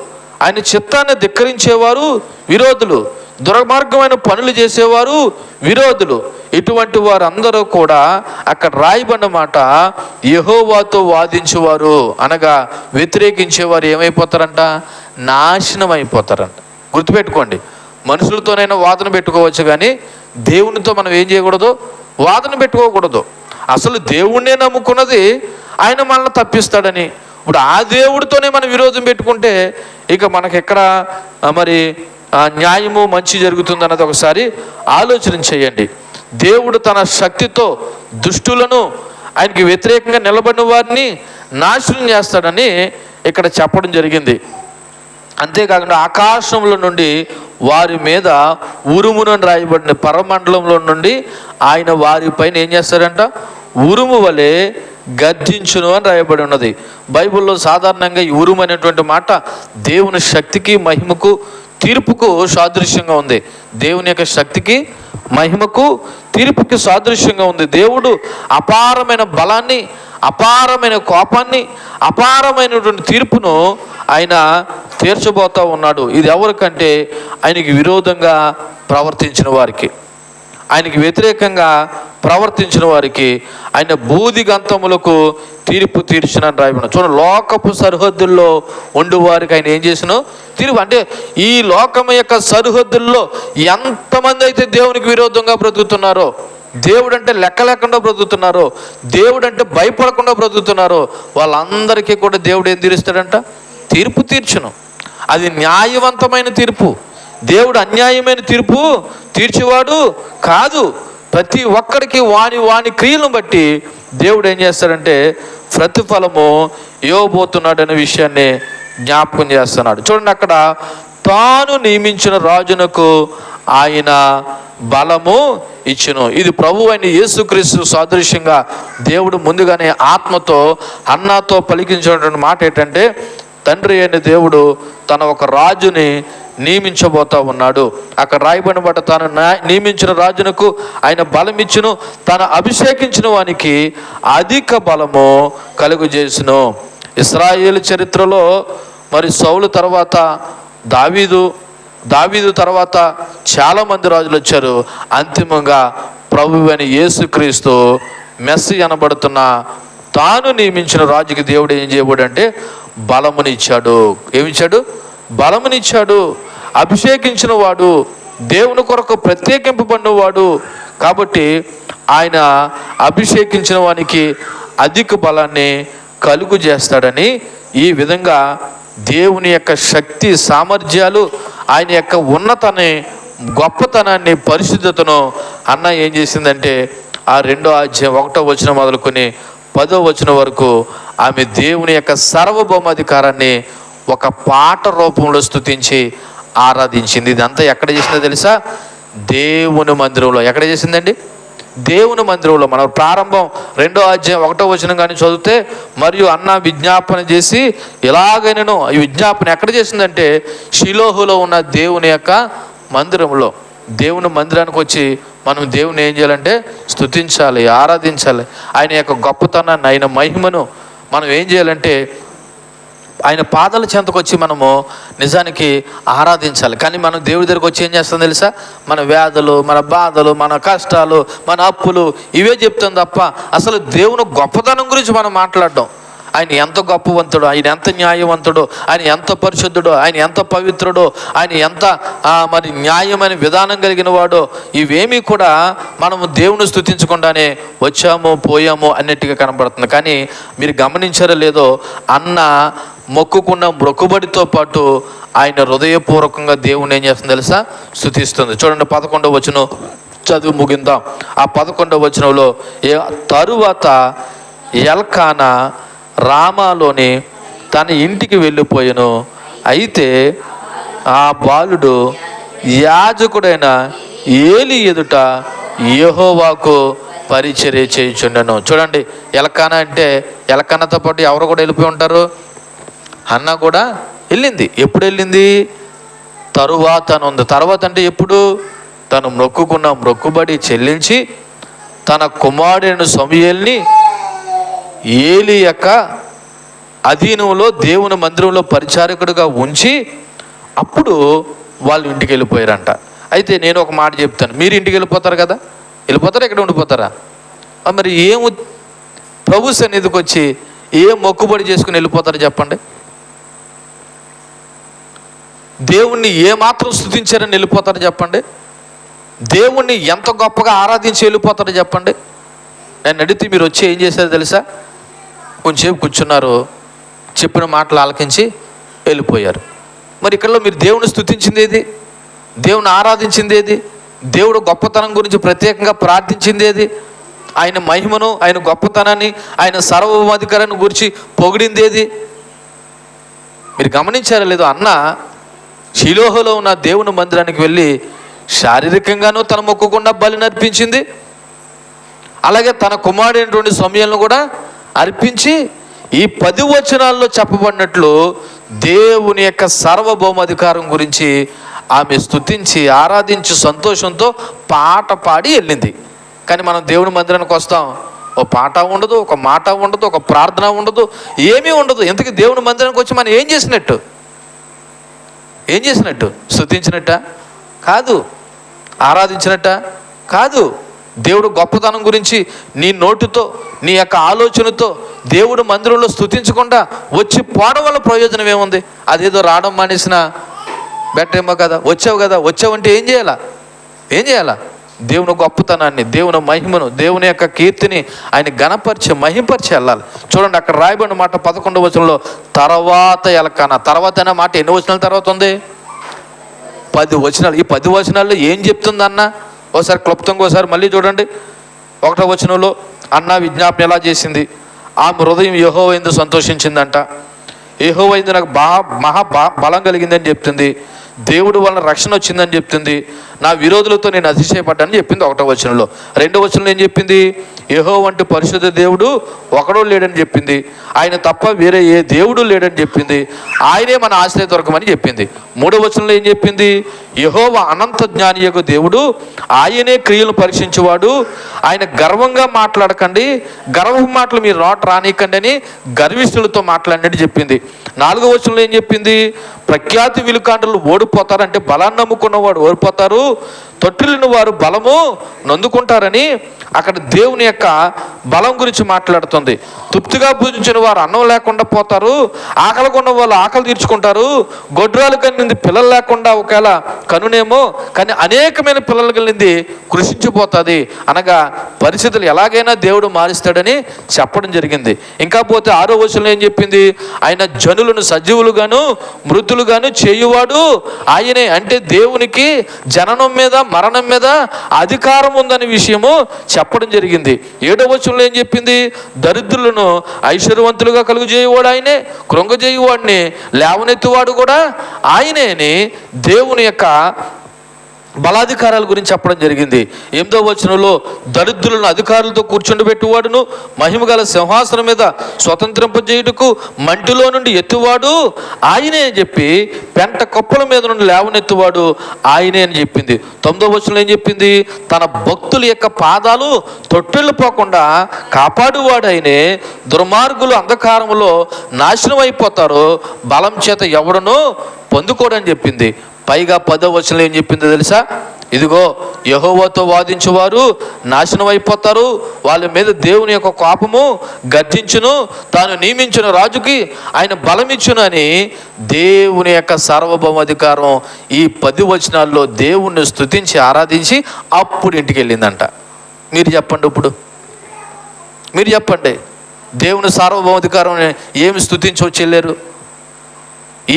A: ఆయన చిత్తాన్ని ధిక్కరించేవారు విరోధులు. దుర్మార్గమైన పనులు చేసేవారు విరోధులు. ఇటువంటి వారందరూ కూడా అక్కడ రాయబడిన మాట, యెహోవాతో వాదించేవారు అనగా వ్యతిరేకించేవారు ఏమైపోతారంట? నాశనం అయిపోతారంట. గుర్తుపెట్టుకోండి, మనుషులతోనైనా వాదన పెట్టుకోవచ్చు, కానీ దేవునితో మనం ఏం చేయకూడదు? వాదన పెట్టుకోకూడదు. అసలు దేవుణ్ణే నమ్ముకున్నది ఆయన మనల్ని తప్పిస్తాడని. ఇప్పుడు ఆ దేవుడితోనే మనం విరోధం పెట్టుకుంటే ఇక మనకెక్కడ మరి న్యాయము మంచి జరుగుతుంది అన్నది ఒకసారి ఆలోచన చేయండి. దేవుడు తన శక్తితో దుష్టులను, ఆయనకి వ్యతిరేకంగా నిలబడిన వారిని నాశనం చేస్తాడని ఇక్కడ చెప్పడం జరిగింది. అంతేకాకుండా ఆకాశంలో నుండి వారి మీద ఉరుమునని రాయబడిన పరమండలంలో నుండి ఆయన వారిపైన ఏం చేస్తారంట? ఉరుము వలె గర్జించును అని రాయబడి ఉన్నది. బైబిల్లో సాధారణంగా ఈ ఉరుము అనేటువంటి మాట దేవుని శక్తికి, మహిమకు, తీర్పుకు సాదృశ్యంగా ఉంది. దేవుని యొక్క శక్తికి, మహిమకు, తీర్పుకి సాదృశ్యంగా ఉంది. దేవుడు అపారమైన బలాన్ని, అపారమైన కోపాన్ని, అపారమైనటువంటి తీర్పును ఆయన తీర్చబోతూ ఉన్నాడు. ఇది ఎవరికంటే ఆయనకి విరోధంగా ప్రవర్తించిన వారికి, ఆయనకి వ్యతిరేకంగా ప్రవర్తించిన వారికి ఆయన బూది గంతములకు తీర్పు తీర్చిన రాయబడిన. చూడండి, లోకపు సరిహద్దుల్లో ఉండు వారికి ఆయన ఏం చేసినో తీర్పు. అంటే ఈ లోకం యొక్క సరిహద్దుల్లో ఎంతమంది అయితే దేవునికి విరోధంగా బ్రతుకుతున్నారో, దేవుడు అంటే లెక్క లేకుండా బ్రతుకుతున్నారో, దేవుడు అంటే భయపడకుండా బ్రతుకుతున్నారో, వాళ్ళందరికీ కూడా దేవుడు ఏం తీరుస్తాడంట? తీర్పు తీర్చును. అది న్యాయవంతమైన తీర్పు. దేవుడు అన్యాయమైన తీర్పు తీర్చేవాడు కాదు. ప్రతి ఒక్కరికి వాని క్రియలను బట్టి దేవుడు ఏం చేస్తాడంటే ప్రతిఫలము ఇవ్వబోతున్నాడు అనే విషయాన్ని జ్ఞాపకం చేస్తున్నాడు. చూడండి, అక్కడ తాను నియమించిన రాజునకు ఆయన బలము ఇచ్చును. ఇది ప్రభు అయిన యేసుక్రీస్తు సాదృశ్యంగా దేవుడు ముందుగానే ఆత్మతో అన్నాతో పలికించినటువంటి మాట ఏంటంటే, తండ్రి అయిన దేవుడు తన ఒక రాజుని నియమించబోతా ఉన్నాడు. అక్కడ రాయబడిన బట్ట తాను నియమించిన రాజునకు ఆయన బలం ఇచ్చును, తాను అభిషేకించిన వానికి అధిక బలము కలుగజేసును. ఇశ్రాయేలు చరిత్రలో మరి సౌలు తర్వాత దావీదు తర్వాత చాలామంది రాజులు వచ్చారు. అంతిమంగా ప్రభువైన యేసుక్రీస్తు మెస్సీ అనబడుతున్న తాను నియమించిన రాజుకి దేవుడు ఏం చేయబోడు అంటే బలమునిచ్చాడు. ఏమిచ్చాడు? బలమునిచ్చాడు. అభిషేకించిన వాడు, దేవుని కొరకు ప్రత్యేకింపబడినవాడు కాబట్టి ఆయన అభిషేకించిన వానికి అధిక బలాన్ని కలుగు చేస్తాడని, ఈ విధంగా దేవుని యొక్క శక్తి సామర్థ్యాలు, ఆయన యొక్క ఉన్నతని గొప్పతనాన్ని పరిశుద్ధతను అన్న ఏం చేసిందంటే ఆ 2వ అధ్యాయం 1వ వచనం మొదలుకొని 10వ వచనం వరకు ఆమె దేవుని యొక్క సార్వభౌమాధికారాన్ని ఒక పాట రూపంలో స్తుతించి ఆరాధించింది. ఇదంతా ఎక్కడ చేసిందో తెలుసా? దేవుని మందిరంలో. ఎక్కడ చేసిందండి? దేవుని మందిరంలో. మనం ప్రారంభం 2వ అధ్యాయం 1వ వచనం కానీ చదివితే, మరియు అన్న విజ్ఞాపన చేసి ఇలాగైనను, ఈ విజ్ఞాపన ఎక్కడ చేసిందంటే షిలోహులో ఉన్న దేవుని యొక్క మందిరంలో. దేవుని మందిరానికి వచ్చి మనం దేవుని ఏం చేయాలంటే స్తుతించాలి, ఆరాధించాలి. ఆయన యొక్క గొప్పతనాన్ని, ఆయన మహిమను మనం ఏం చేయాలంటే ఆయన పాదాల చెంతకు వచ్చి మనము నిజానికి ఆరాధించాలి. కానీ మనం దేవుడి దగ్గరకు వచ్చి ఏం చేస్తాం తెలుసా? మన వ్యాధులు, మన బాధలు, మన కష్టాలు, మన అప్పులు ఇవే చెప్తాం తప్ప అసలు దేవుని గొప్పతనం గురించి మనం మాట్లాడడం. ఆయన ఎంత గొప్పవంతుడో, ఆయన ఎంత న్యాయవంతుడో, ఆయన ఎంత పరిశుద్ధుడో, ఆయన ఎంత పవిత్రుడో, ఆయన ఎంత మరి న్యాయమైన విధానం కలిగిన వాడో, ఇవేమీ కూడా మనము దేవుని స్తుతించకుండానే వచ్చాము పోయాము అన్నట్టుగా కనబడుతుంది. కానీ మీరు గమనించారో లేదో, అన్న మొక్కుకున్న మొక్కుబడితో పాటు ఆయన హృదయపూర్వకంగా దేవుని ఏం చేస్తుంది తెలుసా? స్తుతిస్తుంది. చూడండి 11వ వచనం చదువు ముగిందాం. ఆ 11వ వచనంలో, తరువాత ఎల్కానా రామాలోని తన ఇంటికి వెళ్ళిపోయాను. అయితే ఆ బాలుడు యాజకుడైన ఏలి ఎదుట యెహోవాకు పరిచర్య చేయుచుండెను. చూడండి, ఎల్కానా అంటే ఎల్కానాతో పాటు ఎవరు కూడా వెళ్ళిపోయి ఉంటారు? అన్న కూడా వెళ్ళింది. ఎప్పుడు వెళ్ళింది? తరువాత అని ఉంది. తర్వాత అంటే ఎప్పుడు? తను మొక్కుకున్న మొక్కుబడి చెల్లించి తన కుమారుడైన సమూయేలుని ఏలి యొక్క అధీనంలో దేవుని మందిరంలో పరిచారకుడిగా ఉంచి అప్పుడు వాళ్ళు ఇంటికి వెళ్ళిపోయారంట. అయితే నేను ఒక మాట చెప్తాను, మీరు ఇంటికి వెళ్ళిపోతారు కదా, వెళ్ళిపోతారా? ఇక్కడ ఉండిపోతారా? మరి ప్రభు సన్నిధికి వచ్చి ఏం మొక్కుబడి చేసుకుని వెళ్ళిపోతారు చెప్పండి? దేవుణ్ణి ఏమాత్రం స్తుతించారని వెళ్ళిపోతారు చెప్పండి? దేవుణ్ణి ఎంత గొప్పగా ఆరాధించి వెళ్ళిపోతారో చెప్పండి? నేను అడిగితే మీరు వచ్చి ఏం చేశారో తెలుసా? కొంచెంసేపు కూర్చున్నారు, చెప్పిన మాటలు ఆలకించి వెళ్ళిపోయారు. మరి ఇక్కడ మీరు దేవుని స్తుతించింది ఏది? దేవుని ఆరాధించింది ఏది? దేవుడు గొప్పతనం గురించి ప్రత్యేకంగా ప్రార్థించింది ఏది? ఆయన మహిమను, ఆయన గొప్పతనాన్ని, ఆయన సార్వభౌమాధికారాన్ని గురించి పొగిడింది ఏది? మీరు గమనించారా లేదో? అన్న షిలోహులో ఉన్న దేవుని మందిరానికి వెళ్ళి శారీరకంగానూ తన మొక్కకుండా బలిని అర్పించింది, అలాగే తన కుమారుడైనటువంటి సమూయేలును కూడా అర్పించి, ఈ 10 వచనాల్లో చెప్పబడినట్లు దేవుని యొక్క సార్వభౌమాధికారం గురించి ఆమె స్తుతించి ఆరాధించి సంతోషంతో పాట పాడి వెళ్ళింది. కానీ మనం దేవుని మందిరానికి వస్తాం, ఒక పాట ఉండదు, ఒక మాట ఉండదు, ఒక ప్రార్థన ఉండదు, ఏమీ ఉండదు. ఇంతకీ దేవుని మందిరానికి వచ్చి మనం ఏం చేసినట్టు? స్తుతించినట్ట కాదు, ఆరాధించినట్ట కాదు. దేవుడు గొప్పతనం గురించి నీ నోటితో, నీ యొక్క ఆలోచనతో దేవుడు మందిరంలో స్తుతించకుండా వచ్చి పోవడం వల్ల ప్రయోజనం ఏముంది? అదేదో రావడం మానేసిన బెటరేమో కదా. వచ్చావంటే ఏం చేయాలా? దేవుని గొప్పతనాన్ని, దేవుని మహిమను, దేవుని యొక్క కీర్తిని ఆయన ఘనపరిచి మహింపరిచి వెళ్ళాలి. చూడండి, అక్కడ రాయబడిన మాట 11వ వచనంలో తర్వాత ఎల్కానా. తర్వాత అనే మాట ఎన్ని వచనాల తర్వాత ఉంది? 10 వచనాలు. ఈ 10 వచనాల్లో ఏం చెప్తుంది అన్న? ఒకసారి క్లుప్తంగా ఒకసారి మళ్ళీ చూడండి. 1వ వచనంలో అన్న విజ్ఞాపన ఎలా చేసింది? ఆమె హృదయం యెహోవా యందు సంతోషించిందంట. యెహోవా యందు నాకు మహా బలం కలిగిందని చెప్తుంది. దేవుడు వలన రక్షణ వచ్చిందని చెప్తుంది. నా విరోధులతో నేను అతిశయపడ్డానని చెప్పింది 1వ వచనంలో. 2వ వచనంలో ఏం చెప్పింది? యెహోవా వంటి పరిశుద్ధ దేవుడు ఒకడో లేడని చెప్పింది. ఆయన తప్ప వేరే ఏ దేవుడు లేడని చెప్పింది. ఆయనే మన ఆశ్రయ దుర్గమని చెప్పింది. 3వ వచనంలో ఏం చెప్పింది? యెహోవా అనంత జ్ఞానియగు దేవుడు, ఆయనే క్రియలను పరీక్షించేవాడు. ఆయన గర్వంగా మాట్లాడకండి, గర్వ మాటలు మీరు నోట రానికండి అని గర్విష్ఠులతో మాట్లాడినట్టు చెప్పింది. 4వ వచనంలో ఏం చెప్పింది? ప్రఖ్యాతి విలుకాండలు ఓడిపోతారు, అంటే బలాన్ని నమ్ముకున్నవాడు ఓడిపోతారు, తొట్టిల్లిన వారు బలము నొందుకుంటారని అక్కడ దేవుని యొక్క బలం గురించి మాట్లాడుతుంది. తృప్తిగా పూజించిన వారు అన్నం లేకుండా పోతారు, ఆకలి కొన్న వాళ్ళు ఆకలి తీర్చుకుంటారు, గొడ్రాలు కలిగింది పిల్లలు లేకుండా ఒకవేళ కనునేమో కానీ అనేకమైన పిల్లలు కలిగింది కృషించిపోతుంది అనగా పరిస్థితులు ఎలాగైనా దేవుడు మారుస్తాడని చెప్పడం జరిగింది. ఇంకా పోతే 6వ వచనంలో ఏం చెప్పింది? ఆయన జనులను సజీవులుగాను మృతులుగాను చేయువాడు ఆయనే, అంటే దేవునికి జననం మీద మరణం మీద అధికారం ఉందనే విషయము చెప్పడం జరిగింది. 7వ వచనంలో ఏం చెప్పింది? దరిద్రులను ఐశ్వర్యవంతులుగా కలుగజేయువాడు ఆయనే, కృంగజేయువాడిని లేవనెత్తువాడు కూడా ఆయనే అని దేవుని యొక్క బలాధికారాల గురించి చెప్పడం జరిగింది. 8వ వచనంలో దరిద్రులను అధికారులతో కూర్చుండబెట్టువాడును, మహిమగల సింహాసనం మీద స్వతంత్రింపజేయుటకు మంటిలో నుండి ఎత్తువాడు ఆయనే అని చెప్పి, పెంట కప్పుల మీద నుండి లేవనెత్తువాడు ఆయనే అని చెప్పింది. 9వ వచనంలో ఏం చెప్పింది? తన భక్తుల యొక్క పాదాలు తొట్టిల్లు పోకుండా కాపాడువాడు ఆయనే, దుర్మార్గులు అంధకారములో నాశనం అయిపోతారు, బలం చేత ఎవడనూ పొందుకోడని చెప్పింది. పైగా 10వ వచనంలో ఏం చెప్పిందో తెలుసా? ఇదిగో యెహోవాతో వాదించువారు నాశనం అయిపోతారు, వాళ్ళ మీద దేవుని యొక్క కోపము గర్జించును, తాను నియమించిన రాజుకి ఆయన బలమిచ్చును అని దేవుని యొక్క సార్వభౌమాధికారం ఈ 10 వచనాల్లో దేవుణ్ణి స్తుతించి ఆరాధించి అప్పుడు ఇంటికి వెళ్ళిందంట. మీరు చెప్పండి, ఇప్పుడు మీరు చెప్పండి, దేవుని సార్వభౌమాధికారం ఏమి స్తుతించి వచ్చి వెళ్ళారు?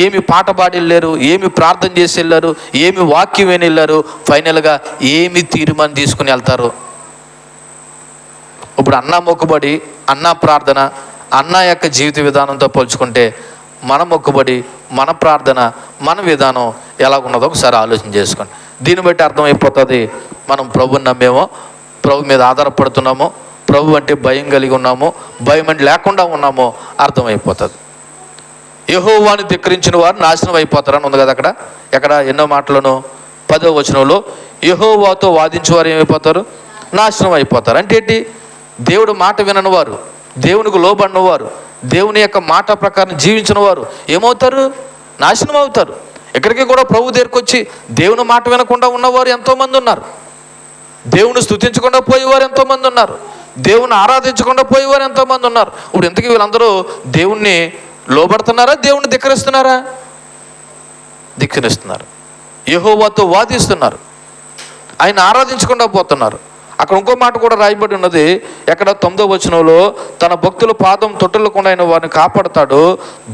A: ఏమి పాట పాడి వెళ్ళారు? ఏమి ప్రార్థన చేసి వెళ్ళారు? ఏమి వాక్యం విని వెళ్ళారు? ఫైనల్గా ఏమి తీర్మానం తీసుకుని వెళ్తారు? ఇప్పుడు అన్న మొక్కుబడి, అన్న ప్రార్థన, అన్న యొక్క జీవిత విధానంతో పోల్చుకుంటే మన మొక్కుబడి, మన ప్రార్థన, మన విధానం ఎలా ఉన్నదో ఒకసారి ఆలోచన చేసుకోండి. దీన్ని బట్టి అర్థమైపోతుంది మనం ప్రభుని నమ్మేమో, ప్రభు మీద ఆధారపడుతున్నామో, ప్రభు అంటే భయం కలిగి ఉన్నామో, భయం అంటే లేకుండా ఉన్నామో అర్థమైపోతుంది. యెహోవాను ధిక్కరించిన వారు నాశనం అయిపోతారని ఉంది కదా అక్కడ. ఎక్కడ ఎన్నో మాటలను 10వ వచనంలో యెహోవాతో వాదించేవారు ఏమైపోతారు? నాశనం అయిపోతారు. అంటే ఏంటి? దేవుడు మాట వినని వారు, దేవునికి లోబడిన వారు, దేవుని యొక్క మాట ప్రకారం జీవించిన వారు ఏమవుతారు? నాశనం అవుతారు. ఎక్కడికి కూడా ప్రభు దగ్గరికి వచ్చి దేవుని మాట వినకుండా ఉన్నవారు ఎంతోమంది ఉన్నారు, దేవుని స్తుతించకుండా పోయేవారు ఎంతోమంది ఉన్నారు, దేవుని ఆరాధించకుండా పోయేవారు ఎంతోమంది ఉన్నారు. ఇప్పుడు ఇంతకీ వీళ్ళందరూ దేవుణ్ణి లోబడుతున్నారా, దేవుణ్ణి ధిక్కరిస్తున్నారా? ధిక్కరిస్తున్నారు. యెహోవాతో వాదిస్తున్నారు, ఆయన ఆరాధించకుండా పోతున్నారు. అక్కడ ఇంకో మాట కూడా రాయబడి ఉన్నది. ఎక్కడ 9వ వచనంలో తన భక్తుల పాదం తొట్టెలకుండా ఆయన వారిని కాపాడుతాడు,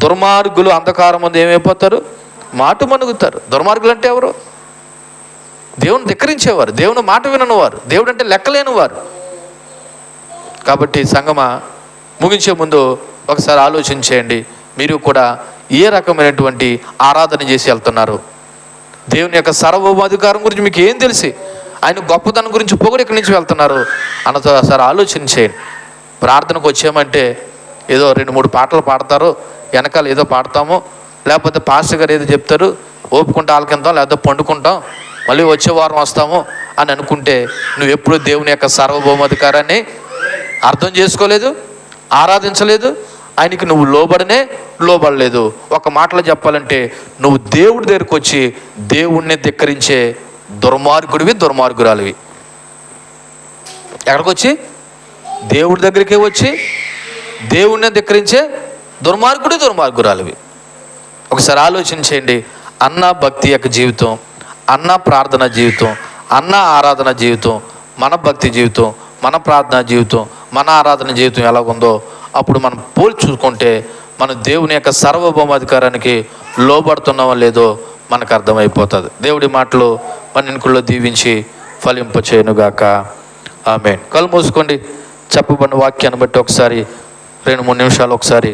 A: దుర్మార్గులు అంధకారం ముందు ఏమైపోతారు? మాట మనుగుతారు. దుర్మార్గులు అంటే ఎవరు? దేవుని ధిక్కరించేవారు, దేవుని మాట విననివారు, దేవుడు అంటే లెక్కలేని వారు. కాబట్టి సంగమా, ముగించే ముందు ఒకసారి ఆలోచించేయండి, మీరు కూడా ఏ రకమైనటువంటి ఆరాధన చేసి వెళ్తున్నారు? దేవుని యొక్క సార్వభౌమాధికారం గురించి మీకు ఏం తెలిసి, ఆయన గొప్పతనం గురించి పొగడు ఎక్కడి నుంచి వెళ్తున్నారు అన్నతో ఒకసారి ఆలోచన చేయండి. ప్రార్థనకు వచ్చామంటే ఏదో 2-3 పాటలు పాడతారు, వెనకాల ఏదో పాడతాము, లేకపోతే పాస్టర్ గారు ఏదో చెప్తారు, ఓపుకుంటా ఆలకింతాం, లేకపోతే పండుకుంటాం, మళ్ళీ వచ్చే వారం వస్తాము అని అనుకుంటే నువ్వు ఎప్పుడు దేవుని యొక్క సార్వభౌమాధికారాన్ని అర్థం చేసుకోలేదు, ఆరాధించలేదు, ఆయనకి నువ్వు లోబడలేదు. ఒక మాటలో చెప్పాలంటే నువ్వు దేవుడి దగ్గరికి వచ్చి దేవుణ్ణి ధిక్కరించే దుర్మార్గుడివి, దుర్మార్గురాలివి. ఎక్కడికి వచ్చి? దేవుడి దగ్గరికే వచ్చి దేవుణ్ణి ధిక్కరించే దుర్మార్గుడి, దుర్మార్గురాలివి. ఒకసారి ఆలోచించేయండి. అన్న భక్తి యొక్క జీవితం, అన్న ప్రార్థన జీవితం, అన్న ఆరాధన జీవితం, మన భక్తి జీవితం, మన ప్రార్థన జీవితం, మన ఆరాధన జీవితం ఎలాగుందో అప్పుడు మనం పోల్చి చూసుకుంటే మనం దేవుని యొక్క సార్వభౌమాధికారానికి లోబడుతున్నామో లేదో మనకు అర్థమైపోతుంది. దేవుడి మాటలు మన ఇంకుల్లో దీవించి ఫలింపచేయునుగాక. ఆమేన్. కళ్ళు మూసుకోండి. చెప్పబడిన వాక్యాన్ని బట్టి ఒకసారి 2-3 నిమిషాలు ఒకసారి